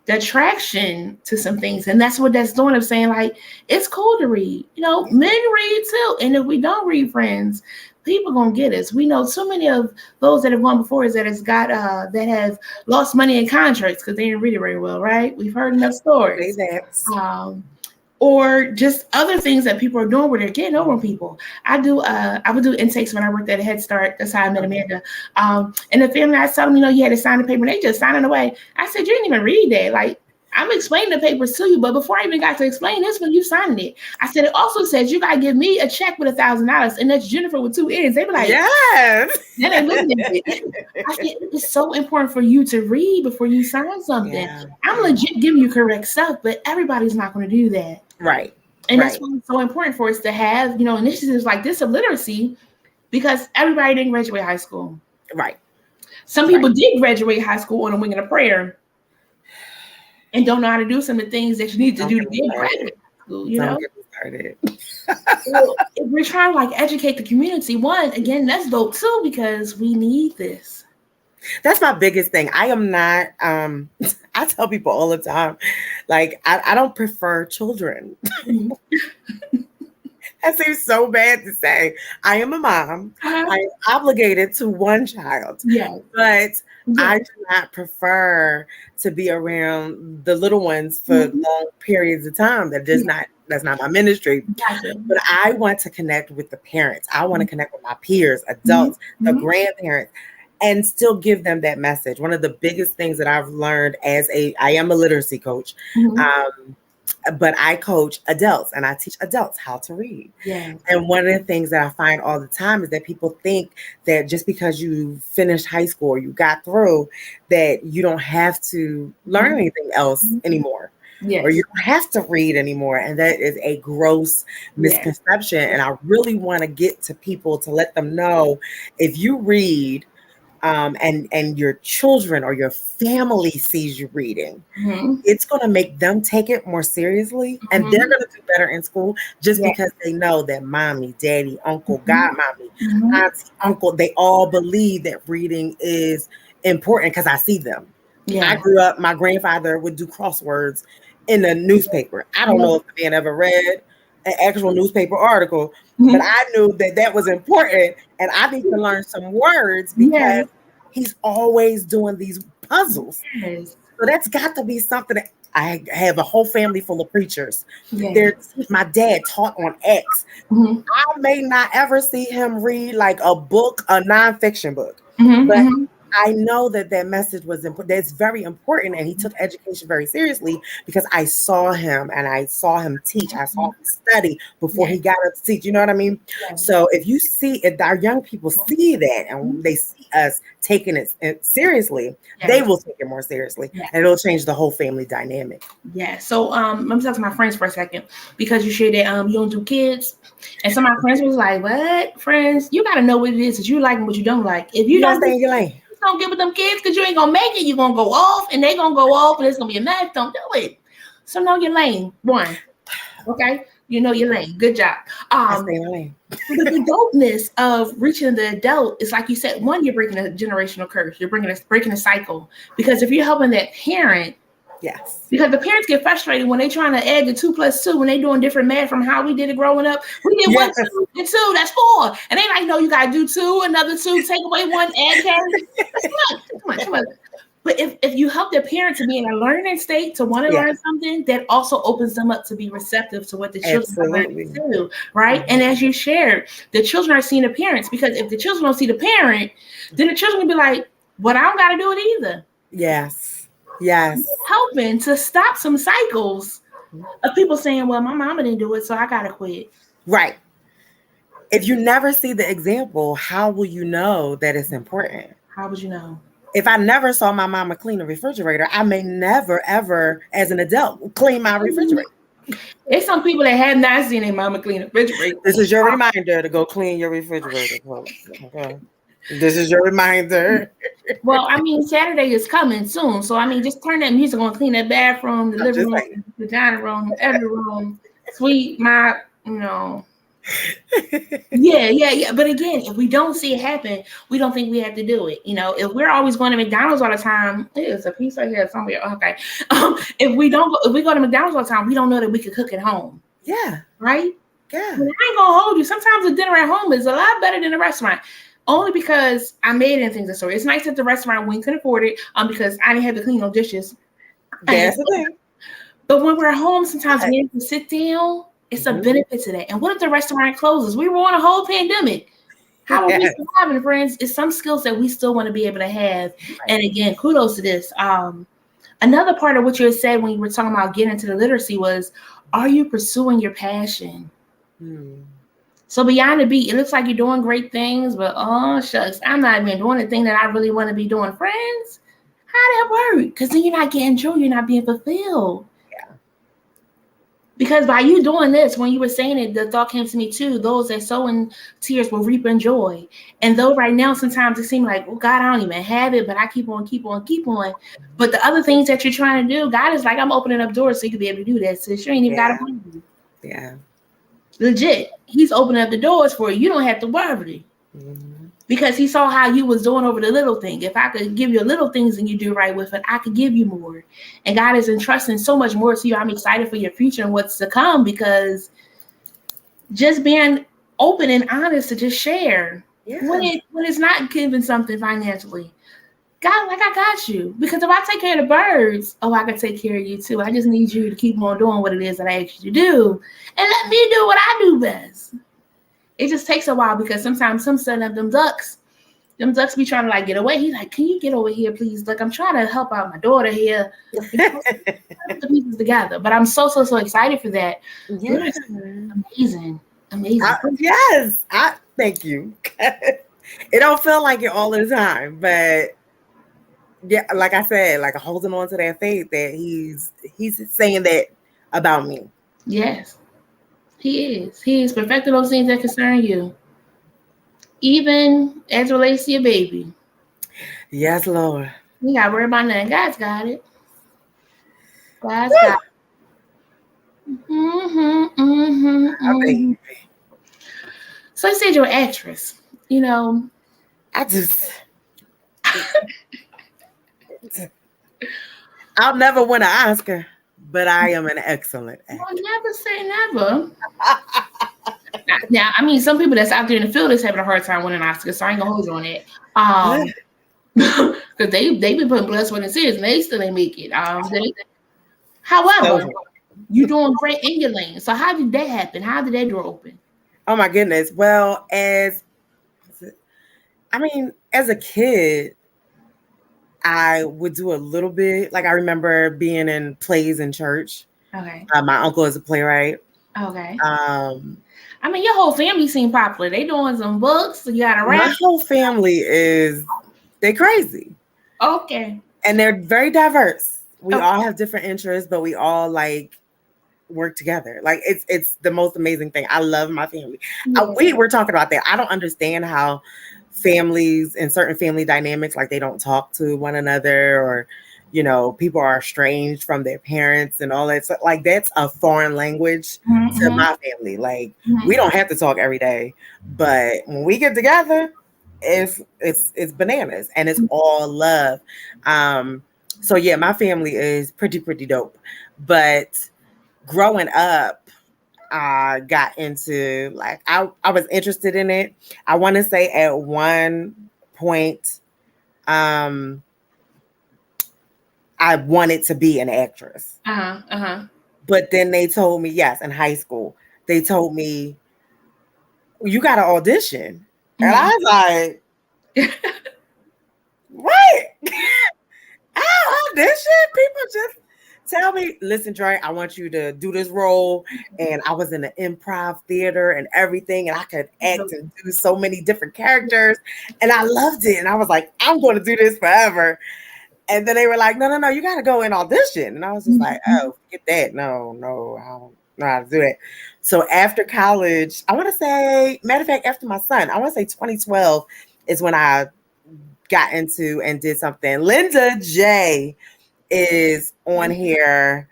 Speaker 2: the attraction to some things. And that's what that's doing. I'm saying, like, it's cool to read. Men read too. And if we don't read, friends, people gonna get us. We know so many of those that have gone before us that has got that have lost money in contracts because they didn't read it very well, right? We've heard enough stories. Or just other things that people are doing where they're getting over on people. I would do intakes when I worked at a Head Start. That's how I met Amanda. And the family, I told them, you had to sign the paper, and they just signing away. I said, you didn't even read that. Like, I'm explaining the papers to you, but before I even got to explain this when you signed it, I said, it also says you got to give me a check with $1,000, and that's Jennifer with 2 N's. They be like, yes. Then they looking at it. I said, it's so important for you to read before you sign something. Yeah. I'm legit giving you correct stuff, but everybody's not going to do that.
Speaker 3: Right.
Speaker 2: And that's why it's so important for us to have, initiatives like this of literacy, because everybody didn't graduate high school.
Speaker 3: Right.
Speaker 2: Some people did graduate high school on a wing and a prayer and don't know how to do some of the things that you need to do to get graduate school, Don't get me started. So if we're trying to educate the community, again, that's dope too, because we need this.
Speaker 3: That's my biggest thing. I am not, I tell people all the time, I don't prefer children. That seems so bad to say. I am a mom. I am obligated to one child. But I do not prefer to be around the little ones for long periods of time. That's not my ministry. But I want to connect with the parents. I want to connect with my peers, adults, the grandparents, and still give them that message. One of the biggest things that I've learned I am a literacy coach. but I coach adults and I teach adults how to read.
Speaker 2: Yeah.
Speaker 3: And one of the things that I find all the time is that people think that just because you finished high school or you got through, that you don't have to learn anything else anymore.
Speaker 2: Yes.
Speaker 3: Or you don't have to read anymore. And that is a gross misconception. And I really want to get to people to let them know, if you read, and your children or your family sees you reading, it's going to make them take it more seriously, and they're going to do better in school just because they know that mommy, daddy, uncle, godmommy, auntie, uncle, they all believe that reading is important because I see them. I grew up, my grandfather would do crosswords in the newspaper. I don't know if the man ever read an actual newspaper article, but I knew that that was important, and I need to learn some words because he's always doing these puzzles. So that's got to be something that I have a whole family full of preachers. My dad taught on X. I may not ever see him read like a book, a nonfiction book, but I know that that message was important. That's very important. And he took education very seriously because I saw him and I saw him teach. I saw him study before he got up to teach. You know what I mean? So if our young people see that and they see us taking it seriously, they will take it more seriously and it'll change the whole family dynamic.
Speaker 2: Yeah. So let me talk to my friends for a second, because you shared that you don't do kids. And some of my friends was like, what? Friends, you got to know what it is that you like and what you don't like. If you don't
Speaker 3: stay in your lane,
Speaker 2: don't get with them kids, because you ain't gonna make it. You're gonna go off and they gonna go off and it's gonna be a mess. Don't do it. So know your lane. One. Okay. You know your lane. Good job.
Speaker 3: Stay in your lane.
Speaker 2: The dopeness of reaching the adult is, like you said, one, you're breaking a generational curse. You're breaking a cycle. Because if you're helping that parent, because the parents get frustrated when they're trying to add the 2 + 2 when they're doing different math from how we did it growing up. We did 1, 2, and 2, that's 4. And they like, no, you gotta do 2, another 2, take away 1, add carry. That's too much. But if you help the parent to be in a learning state, to want to learn something, that also opens them up to be receptive to what the children are learning too, right? And as you shared, the children are seeing the parents, because if the children don't see the parent, then the children will be like, well, I don't got to do it either.
Speaker 3: Yes.
Speaker 2: Helping to stop some cycles of people saying, well, my mama didn't do it, so I got to quit.
Speaker 3: Right. If you never see the example, how will you know that it's important?
Speaker 2: How would you know?
Speaker 3: If I never saw my mama clean a refrigerator, I may never, ever, as an adult, clean my refrigerator.
Speaker 2: There's some people that have not seen their mama clean a refrigerator.
Speaker 3: This is your reminder to go clean your refrigerator, folks. Okay. This is your reminder.
Speaker 2: Well, I mean, Saturday is coming soon. So, I mean, just turn that music on, clean that bathroom, the living room, the dining room, every room, sweep, mop, Yeah. But again, if we don't see it happen, we don't think we have to do it. If we're always going to McDonald's all the time, there's a piece right here somewhere. Okay. If we go to McDonald's all the time, we don't know that we can cook at home.
Speaker 3: Yeah.
Speaker 2: Right?
Speaker 3: Yeah.
Speaker 2: But I ain't gonna hold you. Sometimes the dinner at home is a lot better than the restaurant. Only because I made it in things of story. It's nice at the restaurant when you can afford it, because I didn't have to clean no dishes.
Speaker 3: That's the thing.
Speaker 2: But when we're at home, sometimes we have to sit down. It's a benefit to that. And what if the restaurant closes? We were on a whole pandemic. How are we surviving, friends? It's some skills that we still want to be able to have. Right. And again, kudos to this. Another part of what you had said when you were talking about getting into the literacy was, are you pursuing your passion? So beyond the beat, it looks like you're doing great things, but shucks, I'm not even doing the thing that I really want to be doing. Friends, how that work? Because then you're not getting joy, you're not being fulfilled.
Speaker 3: Yeah.
Speaker 2: Because by you doing this, when you were saying it, the thought came to me too, those that sow in tears will reap in joy. And though right now, sometimes it seems like, oh God, I don't even have it, but I keep on. But the other things that you're trying to do, God is like, I'm opening up doors so you can be able to do that. So you ain't even got to believe.
Speaker 3: Yeah.
Speaker 2: Legit, he's opening up the doors for you. You don't have to worry, because he saw how you was doing over the little thing. If I could give you little things and you do right with it, I could give you more. And God is entrusting so much more to you. I'm excited for your future and what's to come, because just being open and honest to just share when it's not giving something financially. God, like, I got you. Because if I take care of the birds, I can take care of you too. I just need you to keep on doing what it is that I asked you to do. And let me do what I do best. It just takes a while, because sometimes some setting up them ducks them ducks be trying to like get away. He's like, can you get over here, please? Like, I'm trying to help out my daughter here. Put the pieces together. But I'm so excited for that.
Speaker 3: Yeah.
Speaker 2: Amazing.
Speaker 3: Yes. Thank you. It don't feel like it all the time, but yeah, like I said, like holding on to that faith that he's saying that about me.
Speaker 2: Yes. He is. He is perfecting those things that concern you. Even as it relates to your baby.
Speaker 3: Yes, Lord.
Speaker 2: You gotta worry about nothing. God's got it. God's got it. So you said you're an actress. You know,
Speaker 3: I'll never win an Oscar, but I am an excellent actor.
Speaker 2: I'll never say never. Now, I mean, some people that's out there in the field is having a hard time winning an Oscar, so I ain't gonna hold you on that. Because they've been putting blood, sweat, and tears, and they still ain't make it. However, you're doing great in your lane. So how did that happen? How did that door open?
Speaker 3: Oh my goodness. Well, as a kid, I would do a little bit. Like I remember being in plays in church.
Speaker 2: Okay.
Speaker 3: My uncle is a playwright.
Speaker 2: Okay. I mean, your whole family seemed popular. They doing some books. You got a rap.
Speaker 3: My whole family they're crazy.
Speaker 2: Okay.
Speaker 3: And they're very diverse. We all have different interests, but we all like work together. Like it's the most amazing thing. I love my family. We were talking about that. I don't understand how families and certain family dynamics, like they don't talk to one another, or people are estranged from their parents and all that. So, like that's a foreign language to my family. Like we don't have to talk every day, but when we get together, it's bananas and it's all love. So yeah, my family is pretty dope. But growing up, I got into like I was interested in it. I want to say at one point, I wanted to be an actress. But then they told me, yes, in high school, they told me, you got to audition. And I was like, what? I audition? People just tell me, listen, Dre, I want you to do this role. And I was in the improv theater and everything. And I could act and do so many different characters. And I loved it. And I was like, I'm going to do this forever. And then they were like, no, you got to go and audition. And I was just like, oh, forget that. No, I don't know how to do it. So after college, I want to say, matter of fact, after my son, I want to say 2012 is when I got into and did something. Linda J is on here.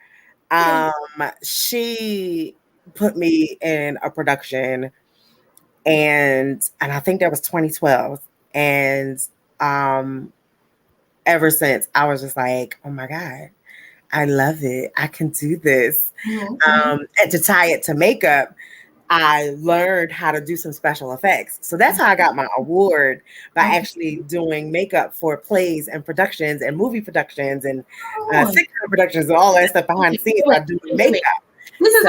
Speaker 3: She put me in a production, and I think that was 2012. And ever since, I was just like, oh my God, I love it. I can do this. And to tie it to makeup, I learned how to do some special effects. So that's how I got my award, by actually doing makeup for plays and productions and movie productions and sitcom productions and all that stuff behind the scenes by doing makeup.
Speaker 2: This is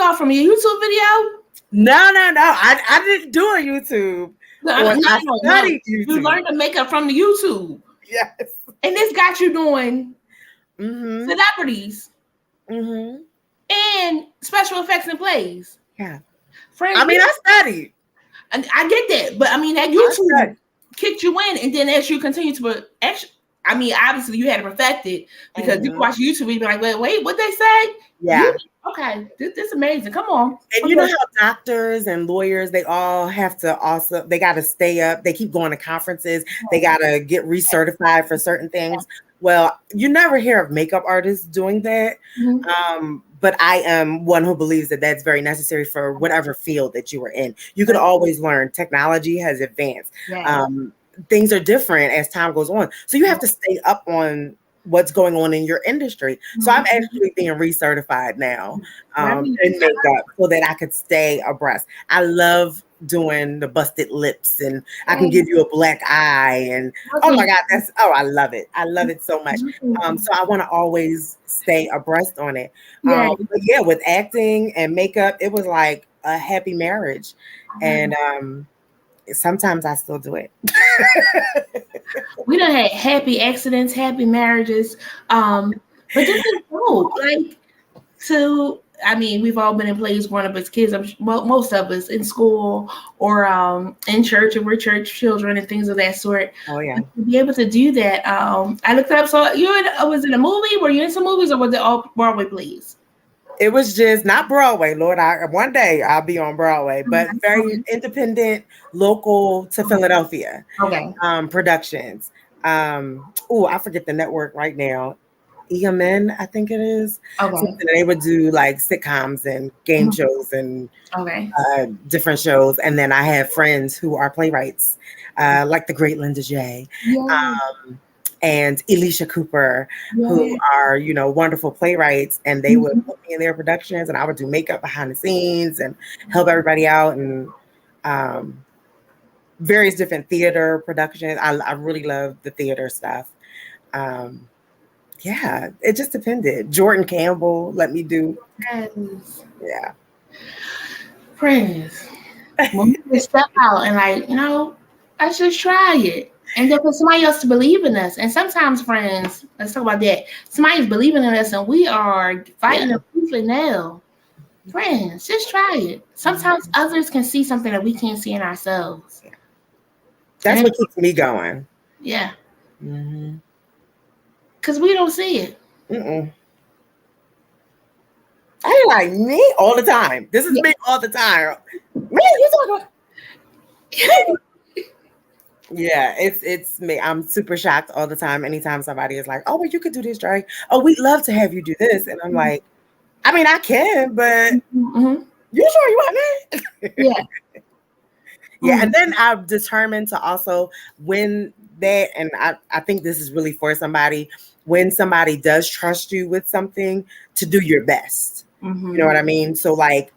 Speaker 2: all from your YouTube video?
Speaker 3: No. I didn't do a YouTube. I studied YouTube.
Speaker 2: You learned the makeup from the YouTube.
Speaker 3: Yes.
Speaker 2: And this got you doing celebrities and special effects and plays.
Speaker 3: Yeah.
Speaker 2: Friends,
Speaker 3: I studied.
Speaker 2: And I get that. But that YouTube kicked you in. And then as you continue to obviously you had to perfect it, because you watch YouTube and you be like, wait, what they say?
Speaker 3: Yeah.
Speaker 2: Okay, this is amazing. Come on.
Speaker 3: And you know how doctors and lawyers, they all have to they got to stay up. They keep going to conferences. They got to get recertified for certain things. Well, you never hear of makeup artists doing that. But I am one who believes that that's very necessary for whatever field that you are in. You can always learn. Technology has advanced. Things are different as time goes on. So you have to stay up on what's going on in your industry. So I'm actually being recertified now in makeup so that I could stay abreast. I love doing the busted lips, and I can give you a black eye, and oh my God, I love it. I love it so much. So I want to always stay abreast on it. But yeah, with acting and makeup, it was like a happy marriage. And Sometimes I still do it.
Speaker 2: We done had happy accidents, happy marriages. But this is dope. Like, so, I mean, we've all been in plays growing up as kids. Most of us in school or in church, and we're church children and things of that sort.
Speaker 3: Oh yeah.
Speaker 2: To be able to do that, I looked it up. So was it a movie? Were you in some movies, or was it all Broadway plays?
Speaker 3: It was just not Broadway, Lord. One day I'll be on Broadway, but very independent, local to Philadelphia.
Speaker 2: Okay.
Speaker 3: Productions. I forget the network right now. EMN, I think it is.
Speaker 2: Okay.
Speaker 3: So they would do like sitcoms and game shows and different shows. And then I have friends who are playwrights, like the great Linda J. And Elisha Cooper, who are, wonderful playwrights, and they would put me in their productions, and I would do makeup behind the scenes and help everybody out, and various different theater productions. I really love the theater stuff. Yeah, it just depended. Jordan Campbell let me do. Yeah.
Speaker 2: Friends, when we step out and I just try it. And then for somebody else to believe in us. And sometimes, friends, let's talk about that. Somebody's believing in us and we are fighting a tooth and nail. Friends, just try it. Sometimes others can see something that we can't see in ourselves.
Speaker 3: That's what keeps me going.
Speaker 2: Yeah. Because we don't see it.
Speaker 3: I like me all the time. This is me all the time. Man, you talking about? Yeah, it's me. I'm super shocked all the time. Anytime somebody is like, "Oh, well, you could do this, Dre. Oh, we'd love to have you do this," and I'm like, "I mean, I can, but you sure you want me?" Yeah. And then I'm determined to also win that, and I think this is really for somebody. When somebody does trust you with something, to do your best. You know what I mean? So, like,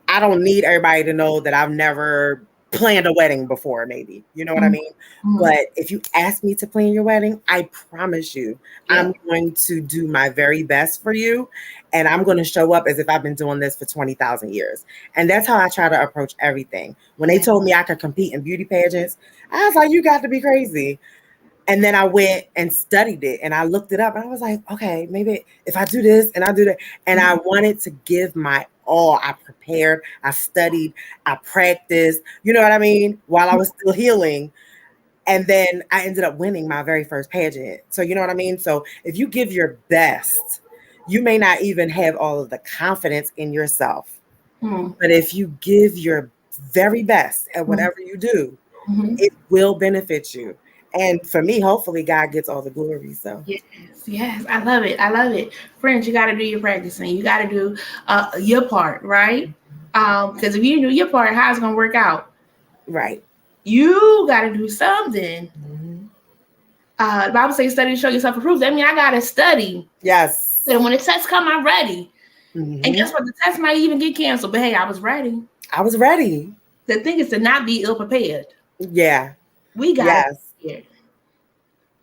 Speaker 3: I don't need everybody to know that I've never planned a wedding before, maybe, you know what I mean? But if you ask me to plan your wedding, I promise you, I'm going to do my very best for you. And I'm going to show up as if I've been doing this for 20,000 years. And that's how I try to approach everything. When they told me I could compete in beauty pageants, I was like, you got to be crazy. And then I went and studied it and I looked it up and I was like, okay, maybe if I do this and I do that. And I wanted to give my all. I prepared, I studied, I practiced, you know what I mean? While I was still healing. And then I ended up winning my very first pageant. So you know what I mean? So if you give your best, you may not even have all of the confidence in yourself. But if you give your very best at whatever you do, it will benefit you. And for me, hopefully God gets all the glory. So
Speaker 2: yes, I love it. Friends, you got to do your practicing. You got to do your part, right? Because if you do your part, how's it going to work out?
Speaker 3: Right.
Speaker 2: You got to do something. The Bible says study to show yourself approved. That means I got to study.
Speaker 3: Yes.
Speaker 2: And when the tests come, I'm ready. And guess what? The test might even get canceled. But hey, I was ready.
Speaker 3: I was ready.
Speaker 2: The thing is to not be ill prepared.
Speaker 3: Yeah.
Speaker 2: We got it.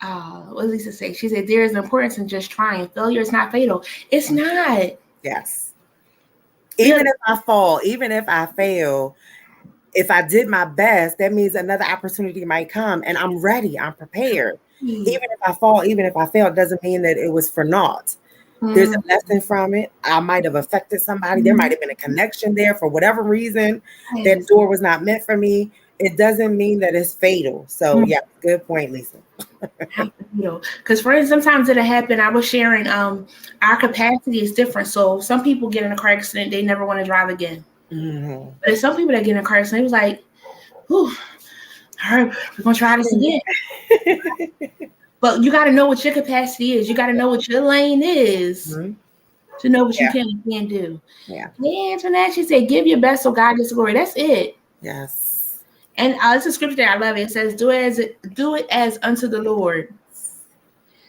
Speaker 2: What did Lisa say? She said there is importance in just trying. Failure is not fatal. It's not.
Speaker 3: Yes. Even if I fall, even if I fail, if I did my best, that means another opportunity might come and I'm ready. I'm prepared. Even if I fall, even if I fail, it doesn't mean that it was for naught. There's a lesson from it. I might have affected somebody. There might have been a connection there for whatever reason. That door was not meant for me. It doesn't mean that it's fatal. So yeah, good point, Lisa.
Speaker 2: Because for instance, sometimes it'll happen. I was sharing our capacity is different. So some people get in a car accident, they never want to drive again. But there's some people that get in a car accident, it was like, whew, all right, we're gonna try this again. But you got to know what your capacity is. You got to know what your lane is to know what you can and can't do. Yeah, Antoinette, she said, give your best so God gets the glory. That's it.
Speaker 3: Yes.
Speaker 2: And it's a scripture there. I love it. It says, do it as unto the Lord.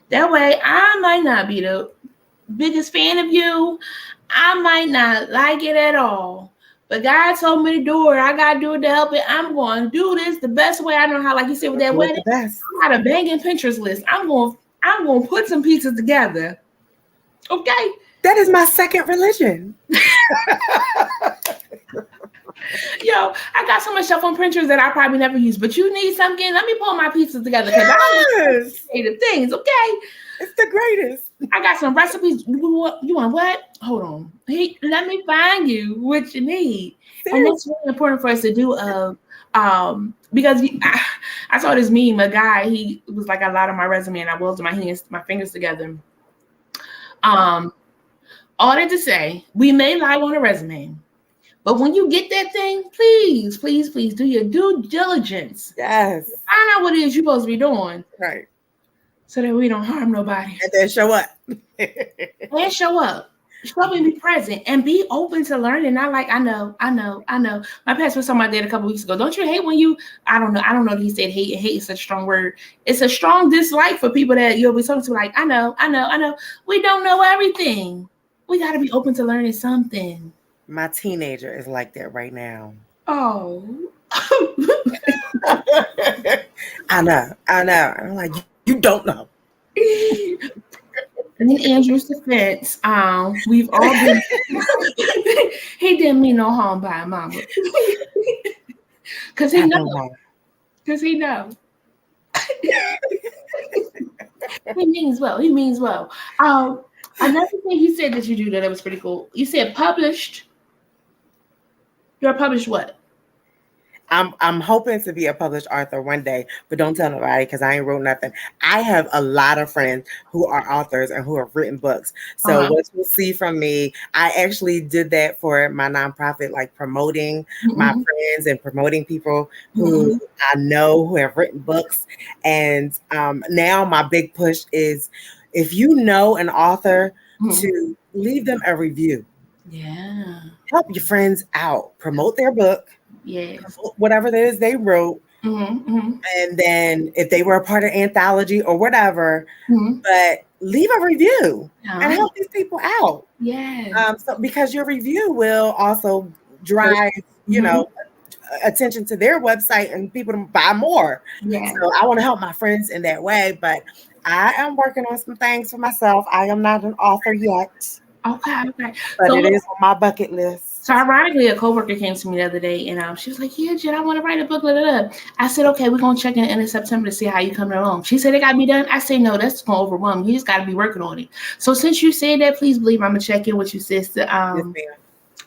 Speaker 2: That way, I might not be the biggest fan of you. I might not like it at all. But God told me to do it. I got to do it to help it. I'm going to do this the best way I know how. Like you said with that wedding, I got a banging Pinterest list. I'm going to put some pieces together. Okay?
Speaker 3: That is my second religion.
Speaker 2: Yo, I got so much stuff on Pinterest that I probably never use, but you need something. Let me pull my pieces together because I need creative things. Okay,
Speaker 3: it's the greatest.
Speaker 2: I got some recipes. You want what? Hold on. Let me find you what you need, and that's really important for us to do. Because I saw this meme. A guy, he was like, I lied on my resume and I welded my fingers together. All that to say, we may lie on a resume. But when you get that thing, please, please, please do your due diligence.
Speaker 3: Yes.
Speaker 2: Find out what it is you're supposed to be doing.
Speaker 3: Right.
Speaker 2: So that we don't harm nobody.
Speaker 3: And then show up.
Speaker 2: And show up. Show up and be present and be open to learning. Not like, I know. My pastor was talking about that a couple weeks ago. Don't you hate when you, I don't know that he said hate. Hate is such a strong word. It's a strong dislike for people that you'll be talking to like, I know. We don't know everything. We got to be open to learning something.
Speaker 3: My teenager is like that right now.
Speaker 2: Oh.
Speaker 3: I know. I'm like, you don't know.
Speaker 2: And in Andrew's defense, we've all been. He didn't mean no harm by mama. Because he knows. Because he knows. He means well. Another thing you said that you do that was pretty cool. You said published. You're published what?
Speaker 3: I'm hoping to be a published author one day, but don't tell nobody because I ain't wrote nothing. I have a lot of friends who are authors and who have written books. So what you'll see from me, I actually did that for my nonprofit, like promoting my friends and promoting people who I know who have written books. And now my big push is if you know an author, to leave them a review.
Speaker 2: Yeah.
Speaker 3: Help your friends out. Promote their book.
Speaker 2: Yes.
Speaker 3: Whatever it is they wrote. And then if they were a part of anthology or whatever, but leave a review and help these people out.
Speaker 2: Yes.
Speaker 3: So because your review will also drive, you know, attention to their website and people to buy more.
Speaker 2: Yes.
Speaker 3: So I want to help my friends in that way, but I am working on some things for myself. I am not an author yet.
Speaker 2: Okay.
Speaker 3: But so, it is on my bucket list.
Speaker 2: So ironically, a coworker came to me the other day and she was like, yeah, Jen, I want to write a book. Blah, blah, blah. I said, okay, we're going to check in September to see how you coming along. She said, it got to be done. I said, no, that's going to overwhelm you. You just got to be working on it. So since you said that, please believe I'm going to check in with you, sister.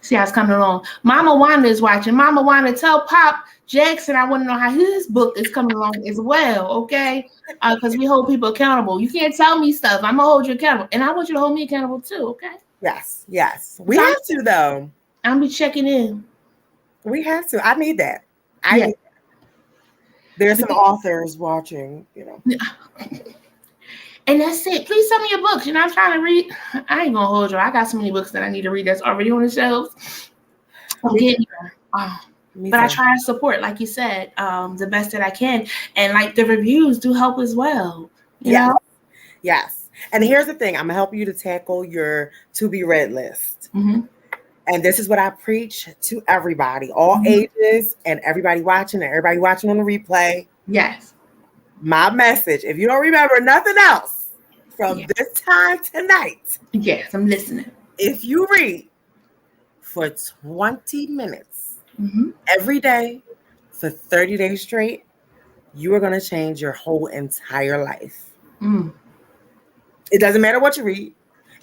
Speaker 2: See how it's coming along. Mama Wanda is watching. Mama Wanda, tell Pop Jackson I want to know how his book is coming along as well, okay? Because we hold people accountable. You can't tell me stuff. I'm going to hold you accountable. And I want you to hold me accountable too, okay?
Speaker 3: Yes. We have to, though.
Speaker 2: I'm be checking in.
Speaker 3: We have to. I need that. Need that. There's some authors watching, you know.
Speaker 2: And that's it. Please send me your books. You know, I'm trying to read. I ain't gonna hold you. I got so many books that I need to read that's already on the shelves. I'm getting there. But I try to support, like you said, the best that I can. And like the reviews do help as well. You know?
Speaker 3: Yes. And here's the thing. I'm gonna help you to tackle your to be read list. And this is what I preach to everybody, all ages, and everybody watching on the replay.
Speaker 2: Yes.
Speaker 3: My message, if you don't remember nothing else from this time tonight.
Speaker 2: Yes, I'm listening.
Speaker 3: If you read for 20 minutes every day for 30 days straight, you are going to change your whole entire life. It doesn't matter what you read.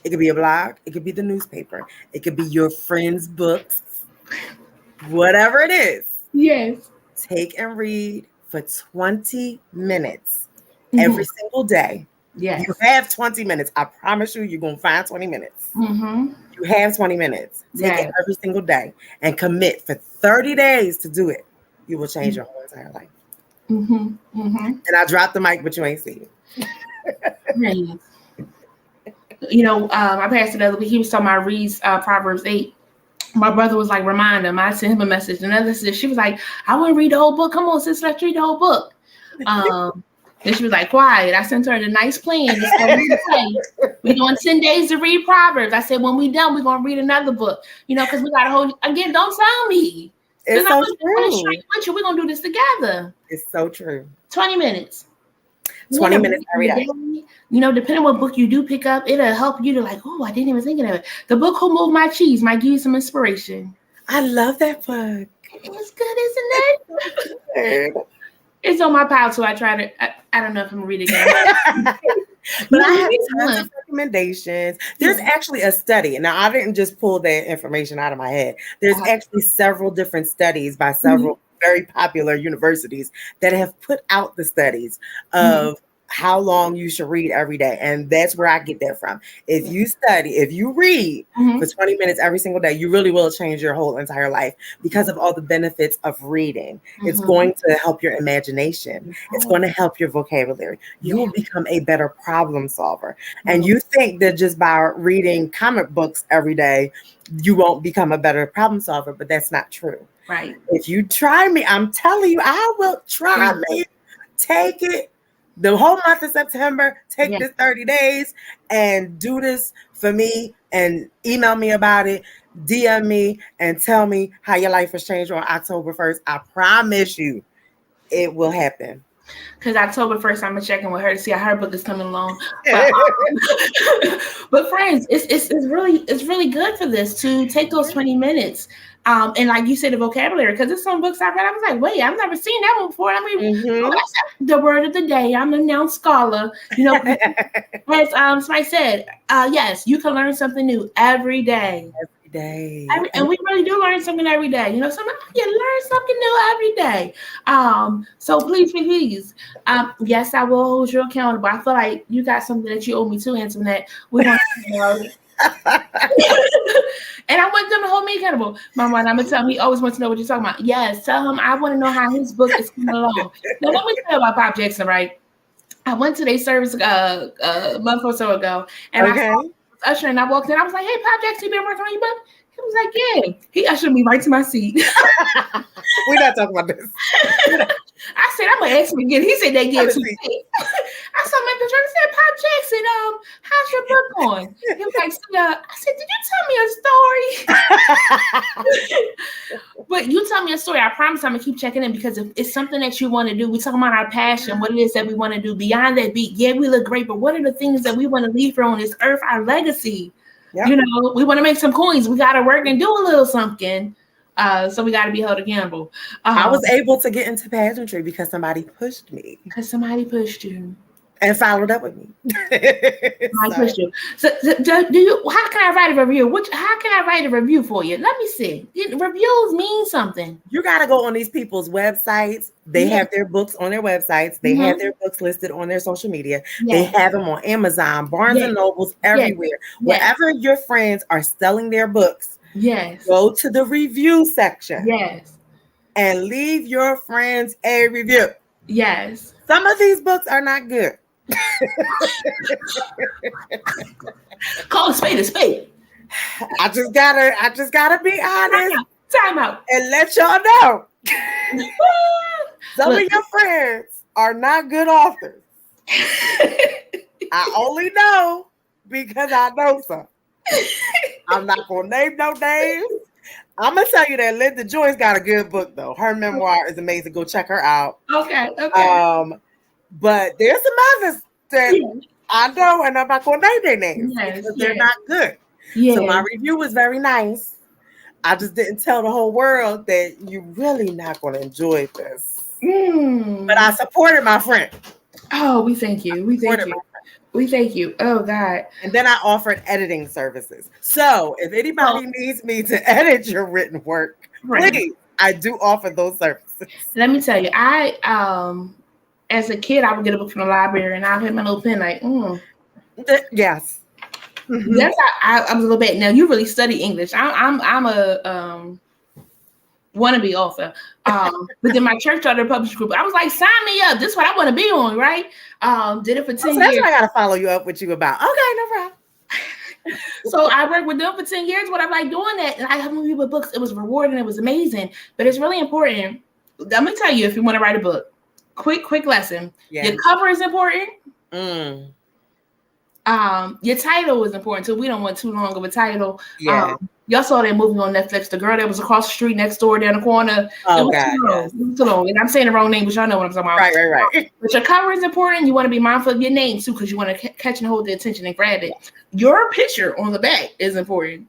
Speaker 3: It could be a blog. It could be the newspaper. It could be your friend's books. Whatever it is.
Speaker 2: Yes.
Speaker 3: Take and read for 20 minutes every single day.
Speaker 2: Yes.
Speaker 3: You have 20 minutes. I promise you, you're going to find 20 minutes. You have 20 minutes. Take it every single day and commit for 30 days to do it. You will change your whole entire life. And I dropped the mic, but you ain't seen it.
Speaker 2: You know, my pastor the other week, he was talking about reads Proverbs 8. My brother was like, remind him. I sent him a message. Another sister, she was like, I want to read the whole book. Come on, sis, let's read the whole book. Then she was like, quiet. I sent her a nice plan. We're doing 10 days to read Proverbs. I said, when we done, we're going to read another book. You know, because we got to hold, again, don't tell me.
Speaker 3: It's so
Speaker 2: true. We're going to do this together.
Speaker 3: It's so true.
Speaker 2: 20 minutes.
Speaker 3: 20 minutes every day.
Speaker 2: You know, depending on what book you do pick up, it'll help you to like, oh, I didn't even think of it. The book Who Moved My Cheese might give you some inspiration.
Speaker 3: I love that book.
Speaker 2: It's good, isn't it? It's on my pile, so I don't know if I'm gonna read it again.
Speaker 3: But I have tons of recommendations. There's actually a study. Now, I didn't just pull that information out of my head. There's actually several different studies by several very popular universities that have put out the studies of how long you should read every day. And that's where I get that from. If you read for 20 minutes every single day, you really will change your whole entire life because of all the benefits of reading. It's going to help your imagination. It's going to help your vocabulary. You will become a better problem solver. And you think that just by reading comic books every day, you won't become a better problem solver, but that's not true.
Speaker 2: Right.
Speaker 3: If you try me, I'm telling you, I will try me. Take it. The whole month of September, take this 30 days and do this for me and email me about it, DM me and tell me how your life has changed on October 1st. I promise you it will happen.
Speaker 2: Because October 1st, I'm going to check in with her to see how her book is coming along. But friends, it's really good for this to take those 20 minutes. And like you said, the vocabulary, because there's some books I read, I was like, wait, I've never seen that one before. I mean, the word of the day, I'm a noun scholar. You know, as somebody said, yes, you can learn something new every day. And we really do learn something every day. You know, you learn something new every day. So please, yes, I will hold you accountable. I feel like you got something that you owe me too, Antoinette. We're going to and I want them to hold me accountable. Mama, I'm gonna tell him he always wants to know what you're talking about. Yes, tell him I want to know how his book is coming along. Now let me tell you about Pop Jackson, right? I went to their service a month or so ago, and I saw Usher, and I walked in. I was like, "Hey, Pop Jackson, you been working on your book?" He was like, "Yeah." He ushered me right to my seat.
Speaker 3: We're not talking about this.
Speaker 2: I said, "I'm gonna ask him again." He said they get too big. I saw my picture. I said, "Pop Jackson, how's your book going?" He was like, I said, "Did you tell me a story?" But you tell me a story. I promise I'm gonna keep checking in because if it's something that you want to do, we talking about our passion, what it is that we want to do beyond that beat. Yeah, we look great, but what are the things that we want to leave here on this earth, our legacy? Yep. You know, we want to make some coins. We got to work and do a little something. So we got to be held accountable.
Speaker 3: I was able to get into pageantry because somebody pushed me.
Speaker 2: Because somebody pushed you.
Speaker 3: And followed up with me.
Speaker 2: I pushed you. So do you? How can I write a review? How can I write a review for you? Let me see. Reviews mean something.
Speaker 3: You got to go on these people's websites. They have their books on their websites. They have their books listed on their social media. They have them on Amazon, Barnes and Nobles, everywhere. Wherever your friends are selling their books, go to the review section. And leave your friends a review. Some of these books are not good.
Speaker 2: Call a spade a spade.
Speaker 3: I just gotta be honest.
Speaker 2: Time out.
Speaker 3: And let y'all know. Some of your friends are not good authors. I only know because I know some. I'm not gonna name no names. I'm gonna tell you that Linda Joyce got a good book though. Her memoir is amazing. Go check her out.
Speaker 2: Okay.
Speaker 3: But there's some others that I know, and I'm not gonna name their names because they're not good. So my review was very nice. I just didn't tell the whole world that you're really not gonna enjoy this. But I supported my friend.
Speaker 2: Oh, we thank you. We thank you. Oh, God.
Speaker 3: And then I offered editing services. So if anybody needs me to edit your written work, please, I do offer those services.
Speaker 2: Let me tell you, as a kid, I would get a book from the library and I'd hit my little pen like,
Speaker 3: Yes.
Speaker 2: Yes, I was a little bit. Now, you really study English. I'm a wannabe author. But then my church started a publishing group. I was like, sign me up. This is what I want to be on, right? Did it for 10 years.
Speaker 3: That's what I got to follow you up with you about. Okay, no problem.
Speaker 2: So I worked with them for 10 years. What I like doing that, and I have people with books. It was rewarding. It was amazing. But it's really important. Let me tell you, if you want to write a book, quick lesson. Your cover is important. Your title is important too. We don't want too long of a title. Y'all saw that movie on Netflix, the girl that was across the street, next door, down the corner.
Speaker 3: Oh, God.
Speaker 2: It was too long. And I'm saying the wrong name, but y'all know what I'm talking about.
Speaker 3: Right.
Speaker 2: But your cover is important. You want to be mindful of your name too, because you want to catch and hold the attention and grab it. Your picture on the back is important.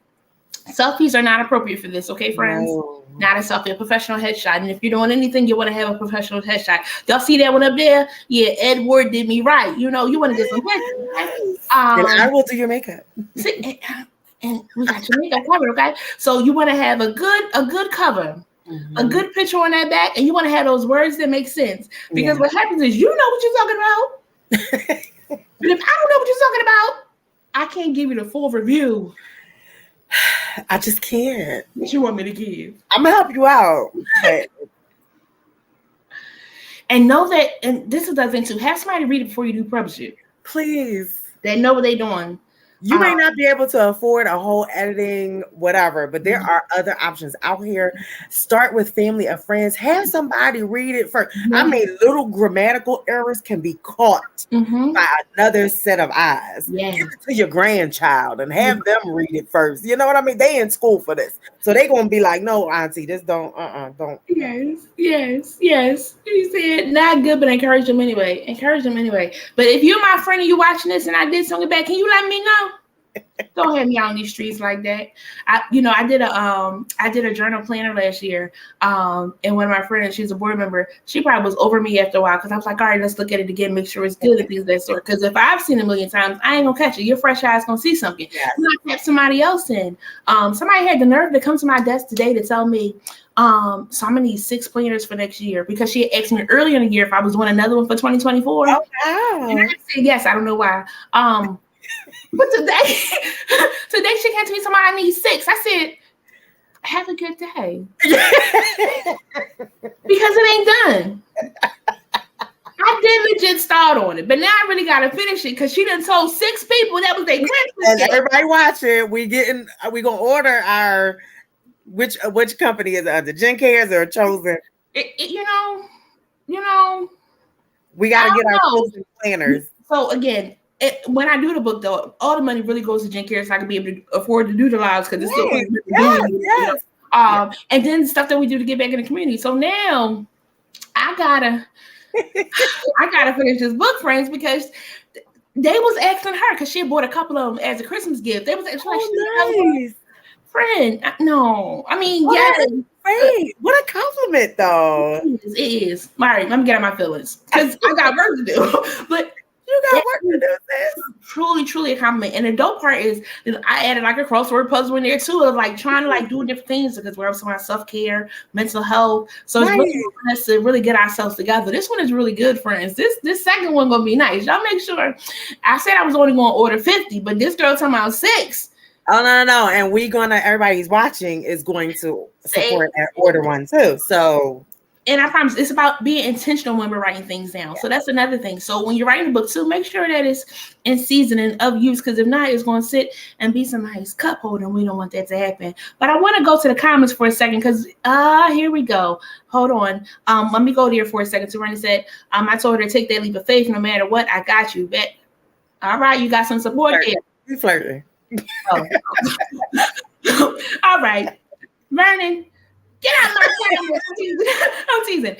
Speaker 2: Selfies are not appropriate for this, okay, friends?
Speaker 3: No.
Speaker 2: Not a selfie, a professional headshot. And if you're doing anything, you want to have a professional headshot. Y'all see that one up there? Yeah, Edward did me right. You know, you want to get some pictures, okay?
Speaker 3: And I will do your makeup.
Speaker 2: See, and we got your makeup covered, okay? So you want to have a good cover, a good picture on that back, and you want to have those words that make sense. Because what happens is you know what you're talking about. But if I don't know what you're talking about, I can't give you the full review.
Speaker 3: I just can't.
Speaker 2: What you want me to give?
Speaker 3: I'm gonna help you out. But...
Speaker 2: and know that, and this is the other thing too, have somebody read it before you do publish it.
Speaker 3: Please.
Speaker 2: They know what they're doing.
Speaker 3: You may not be able to afford a whole editing, whatever, but there are other options out here. Start with family or friends. Have somebody read it first. I mean, little grammatical errors can be caught by another set of eyes.
Speaker 2: Yes.
Speaker 3: Give it to your grandchild and have them read it first. You know what I mean? They in school for this. So they going to be like, no, auntie, this don't.
Speaker 2: Yes. You said not good, but encourage them anyway. But if you're my friend and you watching this and I did something bad, can you let me know? Don't have me out on these streets like that. I did a journal planner last year. And one of my friends, she's a board member, she probably was over me after a while because I was like, all right, let's look at it again, make sure it's good and things of that sort. Because if I've seen it a million times, I ain't gonna catch it. Your fresh eyes gonna see something.
Speaker 3: Yes.
Speaker 2: You not tap somebody else in. Somebody had the nerve to come to my desk today to tell me, so I'm gonna need 6 planners for next year because she had asked me earlier in the year if I was doing another one for 2024.
Speaker 3: Oh, wow.
Speaker 2: And I said yes. I don't know why. But today she came to me, somebody I need 6. I said, have a good day. Because it ain't done. I did legit start on it, but now I really gotta finish it because she done told 6 people that was their Christmas.
Speaker 3: And everybody watching, we gonna order our which company is it under? Jen Cares or Chozen?
Speaker 2: You know.
Speaker 3: We gotta get our Chozen planners.
Speaker 2: So again, when I do the book, though, all the money really goes to Jen Care so I can be able to afford to do the lives because it's still
Speaker 3: yes.
Speaker 2: And then stuff that we do to get back in the community. So now I gotta finish this book, friends, because they was asking her because she had bought a couple of them as a Christmas gift. They was asking
Speaker 3: nice.
Speaker 2: Friend. No, I mean,
Speaker 3: Great. What a compliment, though.
Speaker 2: It is. All right, let me get out my feelings because I got work to do, but.
Speaker 3: You got work to do this.
Speaker 2: Truly a compliment. And the dope part is I added like a crossword puzzle in there too of like trying to like do different things because we're also on self-care, mental health. So it's really nice to really get ourselves together. This one is really good, friends. This second one gonna be nice. Y'all make sure. I said I was only gonna order 50, but this girl talking about 6.
Speaker 3: Oh no. And everybody's watching is going to support and order one too. So
Speaker 2: and I promise it's about being intentional when we're writing things down. So that's another thing. So when you're writing a book too, make sure that it's in season and of use, because if not, it's going to sit and be somebody's cup holder, and we don't want that to happen. But I want to go to the comments for a second because here we go. Hold on. Let me go there for a second. So Rennie said, I told her to take that leap of faith no matter what. I got you. Bet. All right, you got some support there.
Speaker 3: You flirting.
Speaker 2: Oh. All right. Vernon. Get out of my channel. I'm teasing.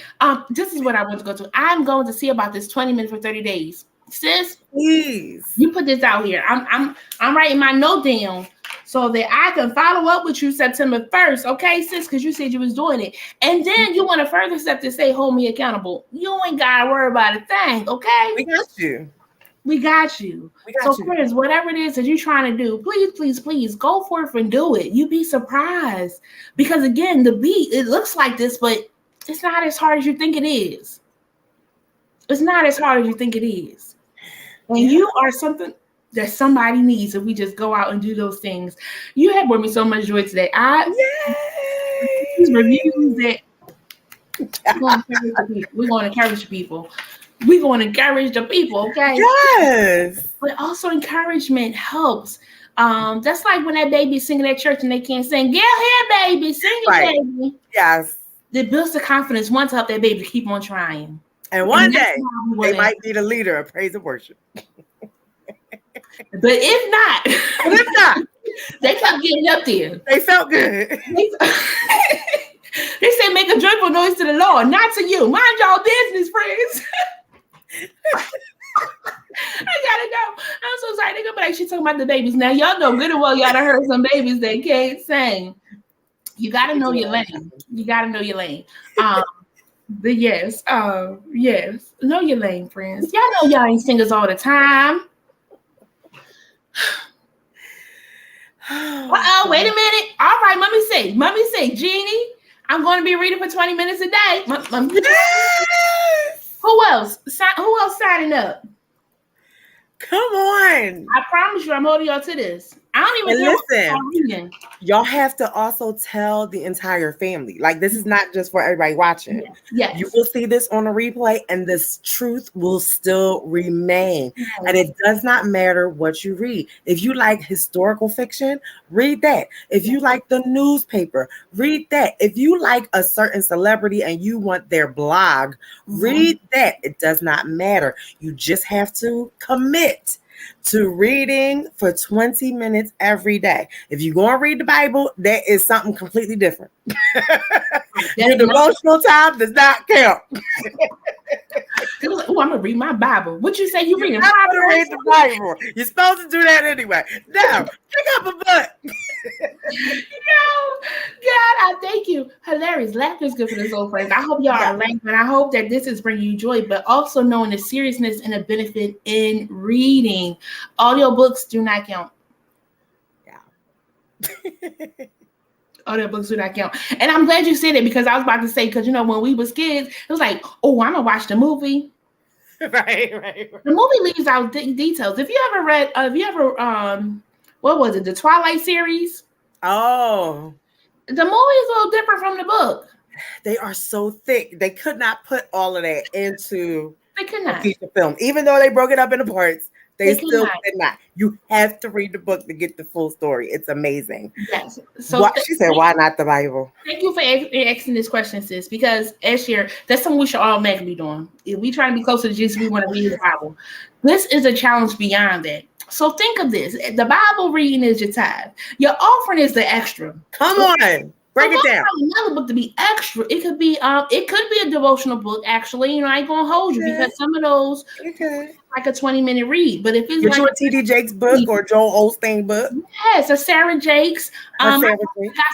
Speaker 2: This is what I want to go to. I'm going to see about this 20 minutes for 30 days. Sis,
Speaker 3: please.
Speaker 2: You put this out here. I'm writing my note down so that I can follow up with you September 1st. Okay, sis, because you said you was doing it. And then you want a further step to say, hold me accountable. You ain't got to worry about a thing, okay?
Speaker 3: We got you.
Speaker 2: We got you. So, friends, whatever it is that you're trying to do, please go forth and do it. You'd be surprised. Because, again, the beat, it looks like this, but it's not as hard as you think it is. It's not as hard as you think it is. And you are something that somebody needs if we just go out and do those things. You have brought me so much joy today. These reviews that we're going to encourage people. We're going to encourage the people, okay?
Speaker 3: Yes.
Speaker 2: But also encouragement helps. That's like when that baby's singing at church and they can't sing. Get here, baby. Sing it, baby.
Speaker 3: Yes.
Speaker 2: It builds the confidence one to help that baby to keep on trying.
Speaker 3: And one day, they might need a leader of praise and worship.
Speaker 2: But if not, they kept getting up there.
Speaker 3: They felt good.
Speaker 2: They said, make a joyful noise to the Lord, not to you. Mind y'all business, friends. I gotta go. I'm so like, they're gonna be like, she talking about the babies. Now y'all know good and well y'all done heard some babies that can't sing. You gotta know your lane. You gotta know your lane. But yes, yes, know your lane, friends. Y'all know y'all ain't singers all the time. Wait a minute. All right, mommy say, Jeannie, I'm going to be reading for 20 minutes a day.
Speaker 3: Yes!
Speaker 2: Who else? Who else signing up?
Speaker 3: Come on.
Speaker 2: I promise you, I'm holding y'all to this. I don't even care what y'all reading.
Speaker 3: Y'all have to also tell the entire family. Like, this is not just for everybody watching.
Speaker 2: Yes.
Speaker 3: You will see this on a replay, and this truth will still remain. Yes. And it does not matter what you read. If you like historical fiction, read that. If you like the newspaper, read that. If you like a certain celebrity and you want their blog, read that. It does not matter. You just have to commit to reading for 20 minutes every day. If you go and read the Bible, that is something completely different. Your devotional time does not count.
Speaker 2: It was like, oh, I'm gonna read my Bible. What you say? You reading
Speaker 3: Proverbs? Read the Bible. You're supposed to do that anyway. Now, pick up a book.
Speaker 2: God, I thank you. Hilarious. Laughter is good for the soul, friends. I hope y'all are laughing. I hope that this is bringing you joy, but also knowing the seriousness and the benefit in reading. Audiobooks do not count. Audiobooks do not count. And I'm glad you said it, because I was about to say, because when we was kids, it was like, oh, I'm gonna watch the movie. Right. The movie leaves out details. If you ever read, what was it? The Twilight series.
Speaker 3: Oh,
Speaker 2: the movie is a little different from the book.
Speaker 3: They are so thick. They could not put all of that into
Speaker 2: a
Speaker 3: feature film, even though they broke it up into parts. They still could not. You have to read the book to get the full story. It's amazing.
Speaker 2: Yes. So
Speaker 3: she said, why not the Bible?
Speaker 2: Thank you for asking this question, sis, because as year, that's something we should automatically be doing. If we try to be closer to Jesus, we want to read the Bible. This is a challenge beyond that. So think of this. The Bible reading is your tithe. Your offering is the extra.
Speaker 3: Come on. Break it down.
Speaker 2: Another book to be extra. It could be a devotional book, actually. I ain't gonna hold you, because some of those like a 20-minute read. But if it's
Speaker 3: you a TD Jakes book or Joel Osteen book,
Speaker 2: yes, a Sarah Jakes. I got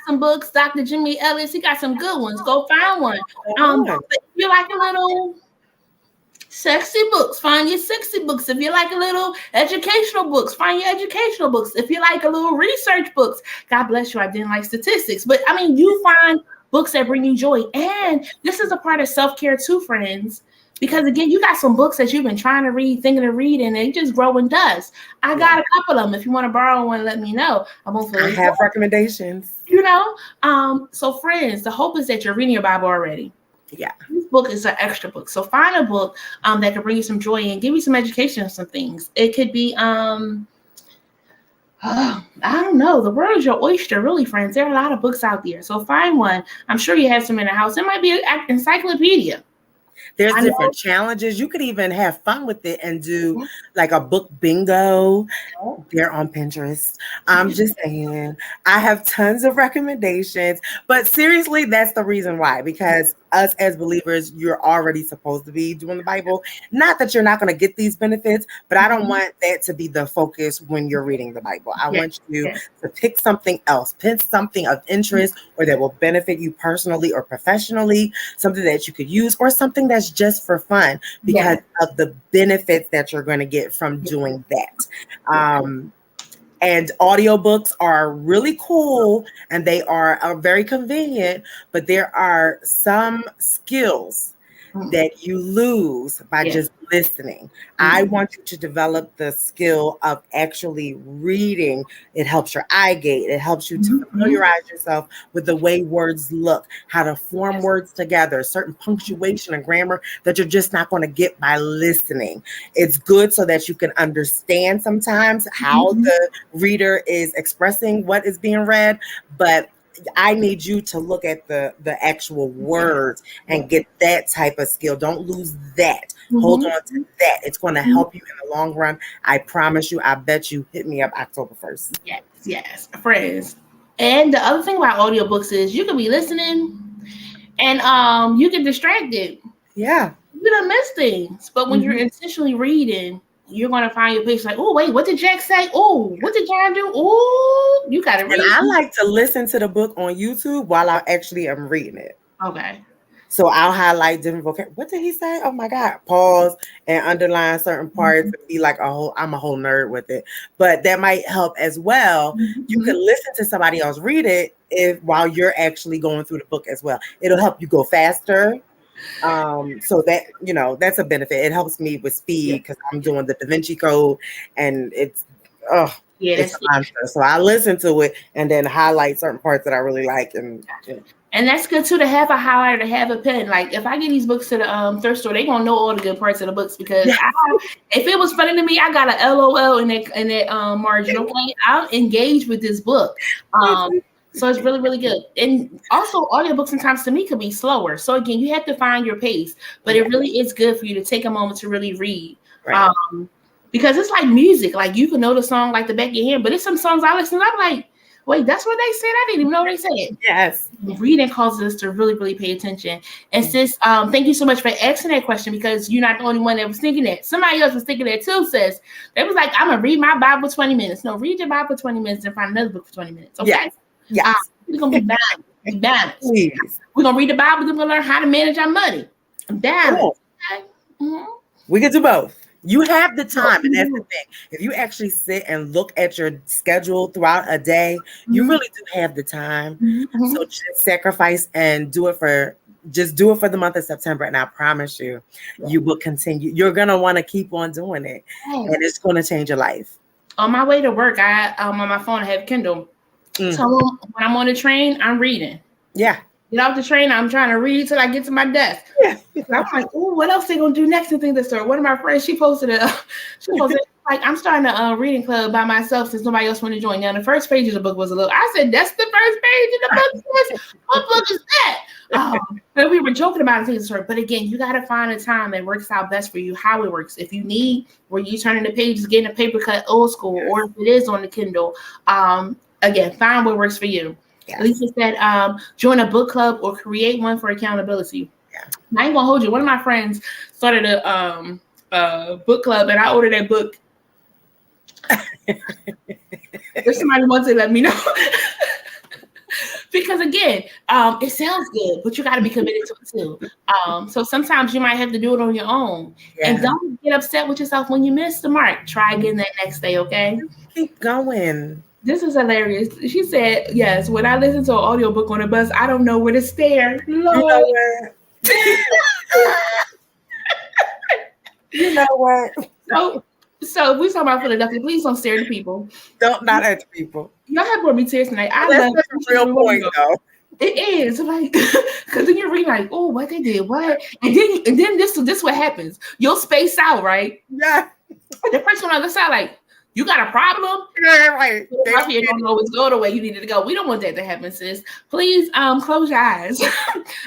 Speaker 2: some books. Dr. Jimmy Ellis, he got some good ones. Go find one. But if you like a little sexy books, find your sexy books. If you like a little educational books, find your educational books. If you like a little research books, God bless you, I didn't like statistics. But you find books that bring you joy. And this is a part of self-care too, friends. Because again, you got some books that you've been trying to read, thinking of reading, and they just grow in dust. I got a couple of them. If you want to borrow one, let me know. I
Speaker 3: have recommendations.
Speaker 2: So friends, the hope is that you're reading your Bible already.
Speaker 3: Yeah.
Speaker 2: This book is an extra book. So find a book that can bring you some joy and give you some education on some things. It could be I don't know. The world is your oyster, really, friends. There are a lot of books out there. So find one. I'm sure you have some in the house. It might be an encyclopedia.
Speaker 3: There's different challenges. You could even have fun with it and do like a book bingo. They're on Pinterest. I'm just saying, I have tons of recommendations, but seriously, that's the reason why, because us as believers, you're already supposed to be doing the Bible. Not that you're not going to get these benefits, but I don't want that to be the focus when you're reading the Bible. I want you to pick something else, pick something of interest or that will benefit you personally or professionally, something that you could use, or something that's just for fun because of the benefits that you're going to get from doing that. And audiobooks are really cool and they are very convenient, but there are some skills that you lose by just listening. I want you to develop the skill of actually reading. It helps your eye gate. It helps you to familiarize yourself with the way words look, how to form words together, certain punctuation and grammar that you're just not going to get by listening. It's good so that you can understand sometimes how the reader is expressing what is being read, but I need you to look at the actual words and get that type of skill. Don't lose that. Hold on to that. It's going to help you in the long run. I promise you. I bet you. Hit me up October 1st.
Speaker 2: Yes, friends. And the other thing about audiobooks is you can be listening and you get distracted.
Speaker 3: Yeah.
Speaker 2: You don't miss things. But when you're intentionally reading, you're gonna find your page like, oh wait, what did Jack say? Oh, what did John do? Oh, you gotta read.
Speaker 3: And I like to listen to the book on YouTube while I actually am reading it.
Speaker 2: Okay.
Speaker 3: So I'll highlight different vocab. What did he say? Oh my God. Pause and underline certain parts and be like I'm a whole nerd with it. But that might help as well. You can listen to somebody else read it while you're actually going through the book as well. It'll help you go faster. So that, that's a benefit. It helps me with speed because I'm doing the Da Vinci Code and it's a monster. So I listen to it and then highlight certain parts that I really like.
Speaker 2: And that's good too, to have a highlighter, to have a pen. Like if I get these books to the thrift store, they gonna know all the good parts of the books because if it was funny to me, I got a LOL in that margin. Okay, I'll engage with this book. So it's really, really good. And also audiobooks sometimes to me could be slower. So again, you have to find your pace, but it really is good for you to take a moment to really read. Right. Because it's like music. Like you can know the song like the back of your hand, but it's some songs I listen to, I'm like, wait, that's what they said? I didn't even know they said it.
Speaker 3: Yes.
Speaker 2: Reading causes us to really, really pay attention. And sis, thank you so much for asking that question because you're not the only one that was thinking that. Somebody else was thinking that too, sis. They was like, I'm going to read my Bible for 20 minutes. No, read your Bible for 20 minutes and find another book for 20 minutes. Okay?
Speaker 3: Yes.
Speaker 2: We're going to be balanced. Be balanced.
Speaker 3: Please.
Speaker 2: We're going to read the Bible, then we're going to learn how to manage our money. Balance.
Speaker 3: Cool. Okay? We can do both. You have the time, and that's the thing. If you actually sit and look at your schedule throughout a day, you really do have the time. So just sacrifice and do it for the month of September, and I promise you, you will continue. You're gonna want to keep on doing it, and it's gonna change your life.
Speaker 2: On my way to work, I on my phone I have Kindle. So when I'm on the train, I'm reading.
Speaker 3: Yeah.
Speaker 2: Get off the train, I'm trying to read till I get to my desk. Yeah. I'm like, oh, what else they gonna do next in the store? One of my friends, she posted like, I'm starting a reading club by myself since nobody else wanted to join. Now, the first page of the book was a little, I said, that's the first page of the book? What book is that? But we were joking about it, but again, you got to find a time that works out best for you, how it works. If you need, where you turning the pages, getting a paper cut old school, or if it is on the Kindle, again, find what works for you. Yes. Lisa said, join a book club or create one for accountability. Yeah. I ain't gonna hold you. One of my friends started a book club, and I ordered that book. If somebody wants to let me know. Because again, it sounds good, but you got to be committed to it too. So sometimes you might have to do it on your own. Yeah. And don't get upset with yourself when you miss the mark. Try again that next day, okay?
Speaker 3: Keep going.
Speaker 2: This is hilarious. She said, yes, when I listen to an audiobook on a bus, I don't know where to stare. Lord.
Speaker 3: You know what? You know what?
Speaker 2: So if we talking about Philadelphia, please don't stare at people.
Speaker 3: Not at people.
Speaker 2: Y'all have brought me tears tonight.
Speaker 3: That's a real point, though.
Speaker 2: It is like, because then you're reading like, oh, what they did, what, and then this what happens. You'll space out, right?
Speaker 3: Yeah.
Speaker 2: And the person on the other side, like, you got a problem?
Speaker 3: Yeah, right.
Speaker 2: Philadelphia don't always go the way you needed to go. We don't want that to happen, sis. Please, close your eyes.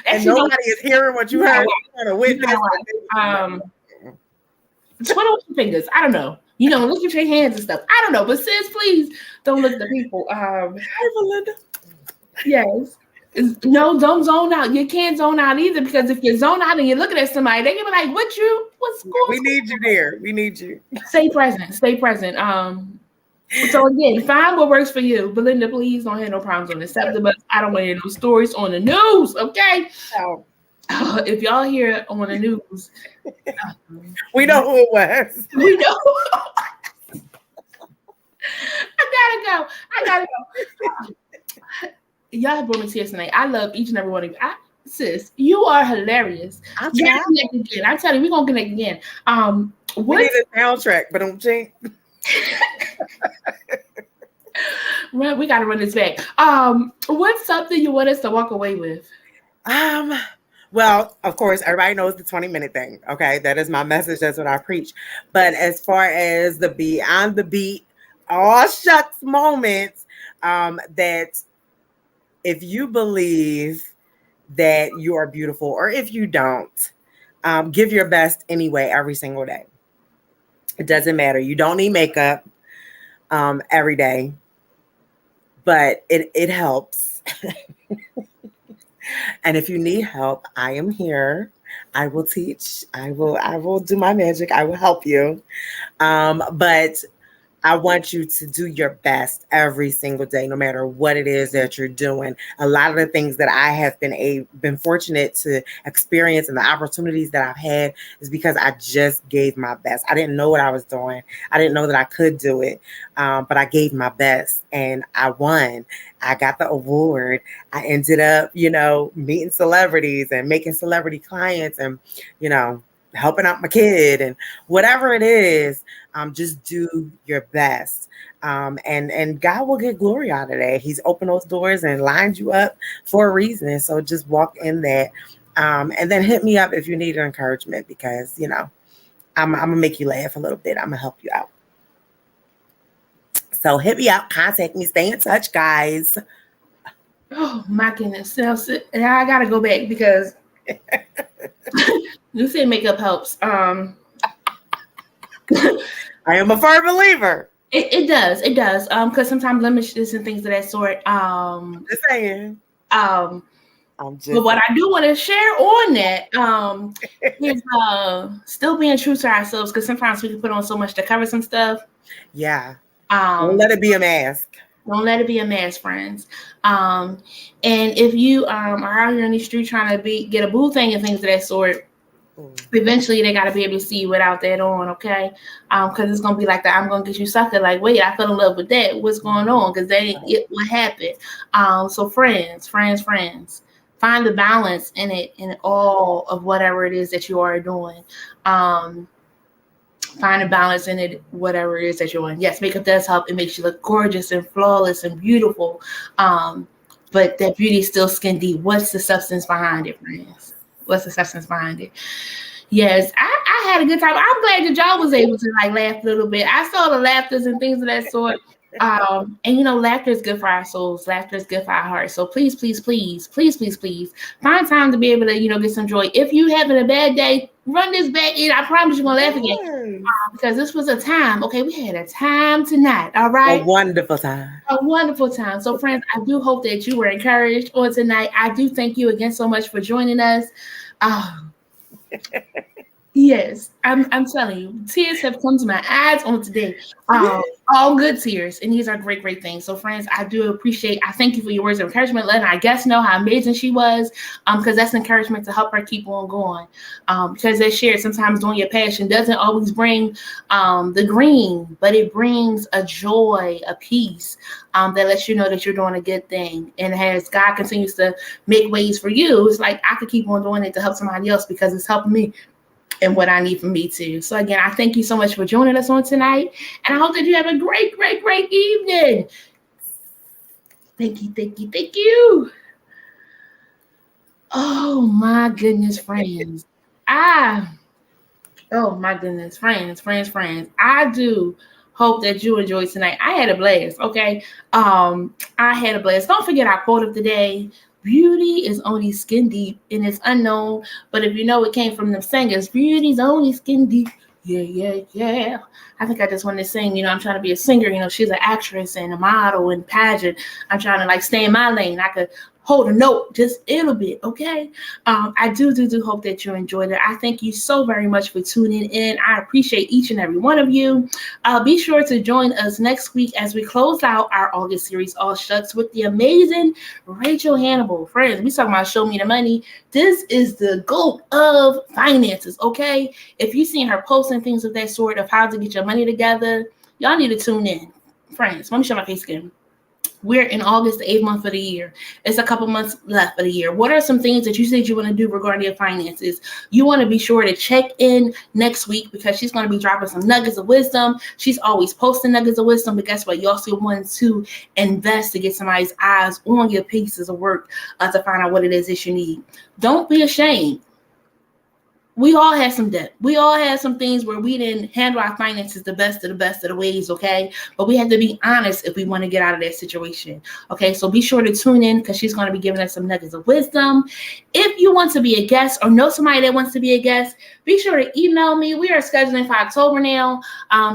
Speaker 3: And nobody is hearing what you heard.
Speaker 2: Twiddle with your fingers. I don't know. Look at your hands and stuff. I don't know. But sis, please don't look at the people.
Speaker 3: Hi, Belinda.
Speaker 2: Yes. No, don't zone out. You can't zone out either, because if you zone out and you're looking at somebody, they can be like, what's going on?
Speaker 3: We need you there. We need you.
Speaker 2: Stay present. So again, find what works for you. Belinda, please don't have no problems on this subject, but I don't want to hear no stories on the news, okay?
Speaker 3: No.
Speaker 2: If y'all hear it on the news,
Speaker 3: we know who it was.
Speaker 2: We know. I gotta go. Y'all have brought me tears tonight. I love each and every one of you. Sis, you are hilarious. I'm telling you, we're gonna connect again.
Speaker 3: We need a soundtrack, but I'm changing.
Speaker 2: Right, we gotta run this back. What's something you want us to walk away with?
Speaker 3: Well, of course, everybody knows the 20-minute thing. Okay, that is my message. That's what I preach. But as far as the beyond the beat, all shucks moments, that if you believe that you are beautiful, or if you don't, give your best anyway every single day. It doesn't matter. You don't need makeup every day, but it helps. And if you need help, I am here. I will teach. I will do my magic. I will help you. But I want you to do your best every single day, no matter what it is that you're doing. A lot of the things that I have been fortunate to experience and the opportunities that I've had is because I just gave my best. I didn't know what I was doing. I didn't know that I could do it, but I gave my best and I won. I got the award. I ended up, meeting celebrities and making celebrity clients and, helping out my kid and whatever it is. Just do your best. And God will get glory out of that. He's opened those doors and lined you up for a reason. So just walk in that. And then hit me up if you need encouragement because, I'm going to make you laugh a little bit. I'm going to help you out. So hit me up, contact me, stay in touch, guys.
Speaker 2: Oh, my goodness. So, I got to go back because you said makeup helps.
Speaker 3: I am a firm believer.
Speaker 2: It does. Because sometimes blemishes and things of that sort.
Speaker 3: Just saying.
Speaker 2: But what I do want to share on that is still being true to ourselves because sometimes we can put on so much to cover some stuff.
Speaker 3: Yeah. Don't let it be a mask.
Speaker 2: Don't let it be a mask, friends. And if you are out here in the street trying to get a boo thing and things of that sort, eventually they got to be able to see you without that on, okay? Because it's going to be like that. I'm going to get you sucker. Like, wait, I fell in love with that. What's going on? Because that ain't what happened. So friends, find the balance in it, in all of whatever it is that you are doing. Find a balance in it, whatever it is that you're doing. Yes, makeup does help. It makes you look gorgeous and flawless and beautiful. But that beauty is still skin deep. What's the substance behind it, friends? What's the substance behind it? Yes, I had a good time. I'm glad that y'all was able to laugh a little bit. I saw the laughters and things of that sort. And laughter is good for our souls. Laughter is good for our hearts. So please find time to be able to, get some joy. If you having a bad day, run this back in. I promise you're gonna laugh again. Because this was a time. Okay, we had a time tonight. All right.
Speaker 3: A wonderful time.
Speaker 2: A wonderful time. So friends, I do hope that you were encouraged on tonight. I do thank you again so much for joining us. Yes, I'm telling you, tears have come to my eyes on today. All good tears, and these are great things. So, friends, I thank you for your words of encouragement. Letting our guests know how amazing she was, because that's encouragement to help her keep on going. Because as shared, sometimes doing your passion doesn't always bring the green, but it brings a joy, a peace that lets you know that you're doing a good thing. And as God continues to make ways for you, it's like I could keep on doing it to help somebody else because it's helping me and what I need from me too. So again, I thank you so much for joining us on tonight. And I hope that you have a great evening. Thank you. Oh my goodness, friends. Oh my goodness, friends. I do hope that you enjoyed tonight. I had a blast, okay? I had a blast. Don't forget our quote of the day. Beauty is only skin deep and it's unknown, but if you know it came from them singers, beauty's only skin deep. Yeah. I think I just wanted to sing, I'm trying to be a singer, she's an actress and a model and pageant. I'm trying to stay in my lane. I could hold a note just a little bit, okay? I do hope that you enjoyed it. I thank you so very much for tuning in. I appreciate each and every one of you. Be sure to join us next week as we close out our August series, All Shucks, with the amazing Rachel Hannibal. Friends, we talking about Show Me the Money. This is the GOAT of finances, okay? If you've seen her posts and things of that sort of how to get your money together, y'all need to tune in. Friends, let me show my face again. We're in August, the 8th month of the year. It's a couple months left of the year. What are some things that you said you want to do regarding your finances? You want to be sure to check in next week because she's going to be dropping some nuggets of wisdom. She's always posting nuggets of wisdom, but guess what? You also want to invest to get somebody's eyes on your pieces of work to find out what it is that you need. Don't be ashamed. we all had some debt. We all had some things where we didn't handle our finances the best of the ways, okay? But we have to be honest if we want to get out of that situation, okay? So be sure to tune in because she's going to be giving us some nuggets of wisdom. If you want to be a guest or know somebody that wants to be a guest, be sure to email me. We are scheduling for October now.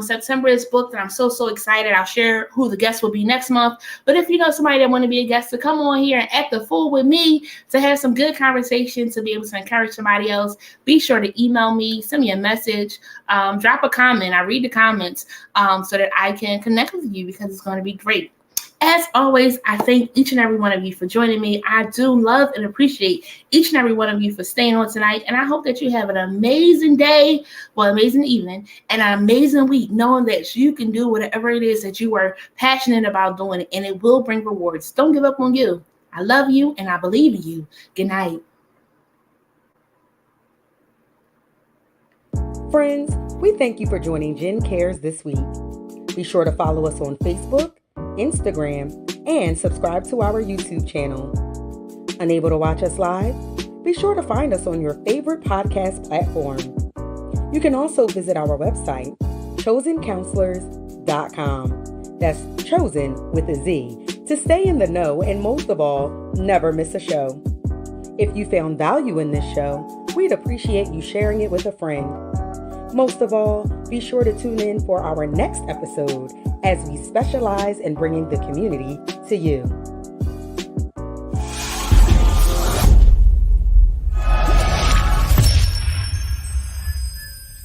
Speaker 2: September is booked, and I'm so excited. I'll share who the guest will be next month. But if you know somebody that want to be a guest to come on here and act the fool with me to have some good conversation, to be able to encourage somebody else, be sure to email me, send me a message, drop a comment. I read the comments so that I can connect with you because it's going to be great. As always, I thank each and every one of you for joining me. I do love and appreciate each and every one of you for staying on tonight. And I hope that you have an amazing day, amazing evening, and an amazing week, knowing that you can do whatever it is that you are passionate about doing, and it will bring rewards. Don't give up on you. I love you, and I believe in you. Good night.
Speaker 1: Friends, we thank you for joining Jen Cares this week. Be sure to follow us on Facebook, Instagram, and subscribe to our YouTube channel. Unable to watch us live? Be sure to find us on your favorite podcast platform. You can also visit our website, chozencounselors.com. That's Chozen with a Z, to stay in the know and most of all, never miss a show. If you found value in this show, we'd appreciate you sharing it with a friend. Most of all, be sure to tune in for our next episode as we specialize in bringing the community to you.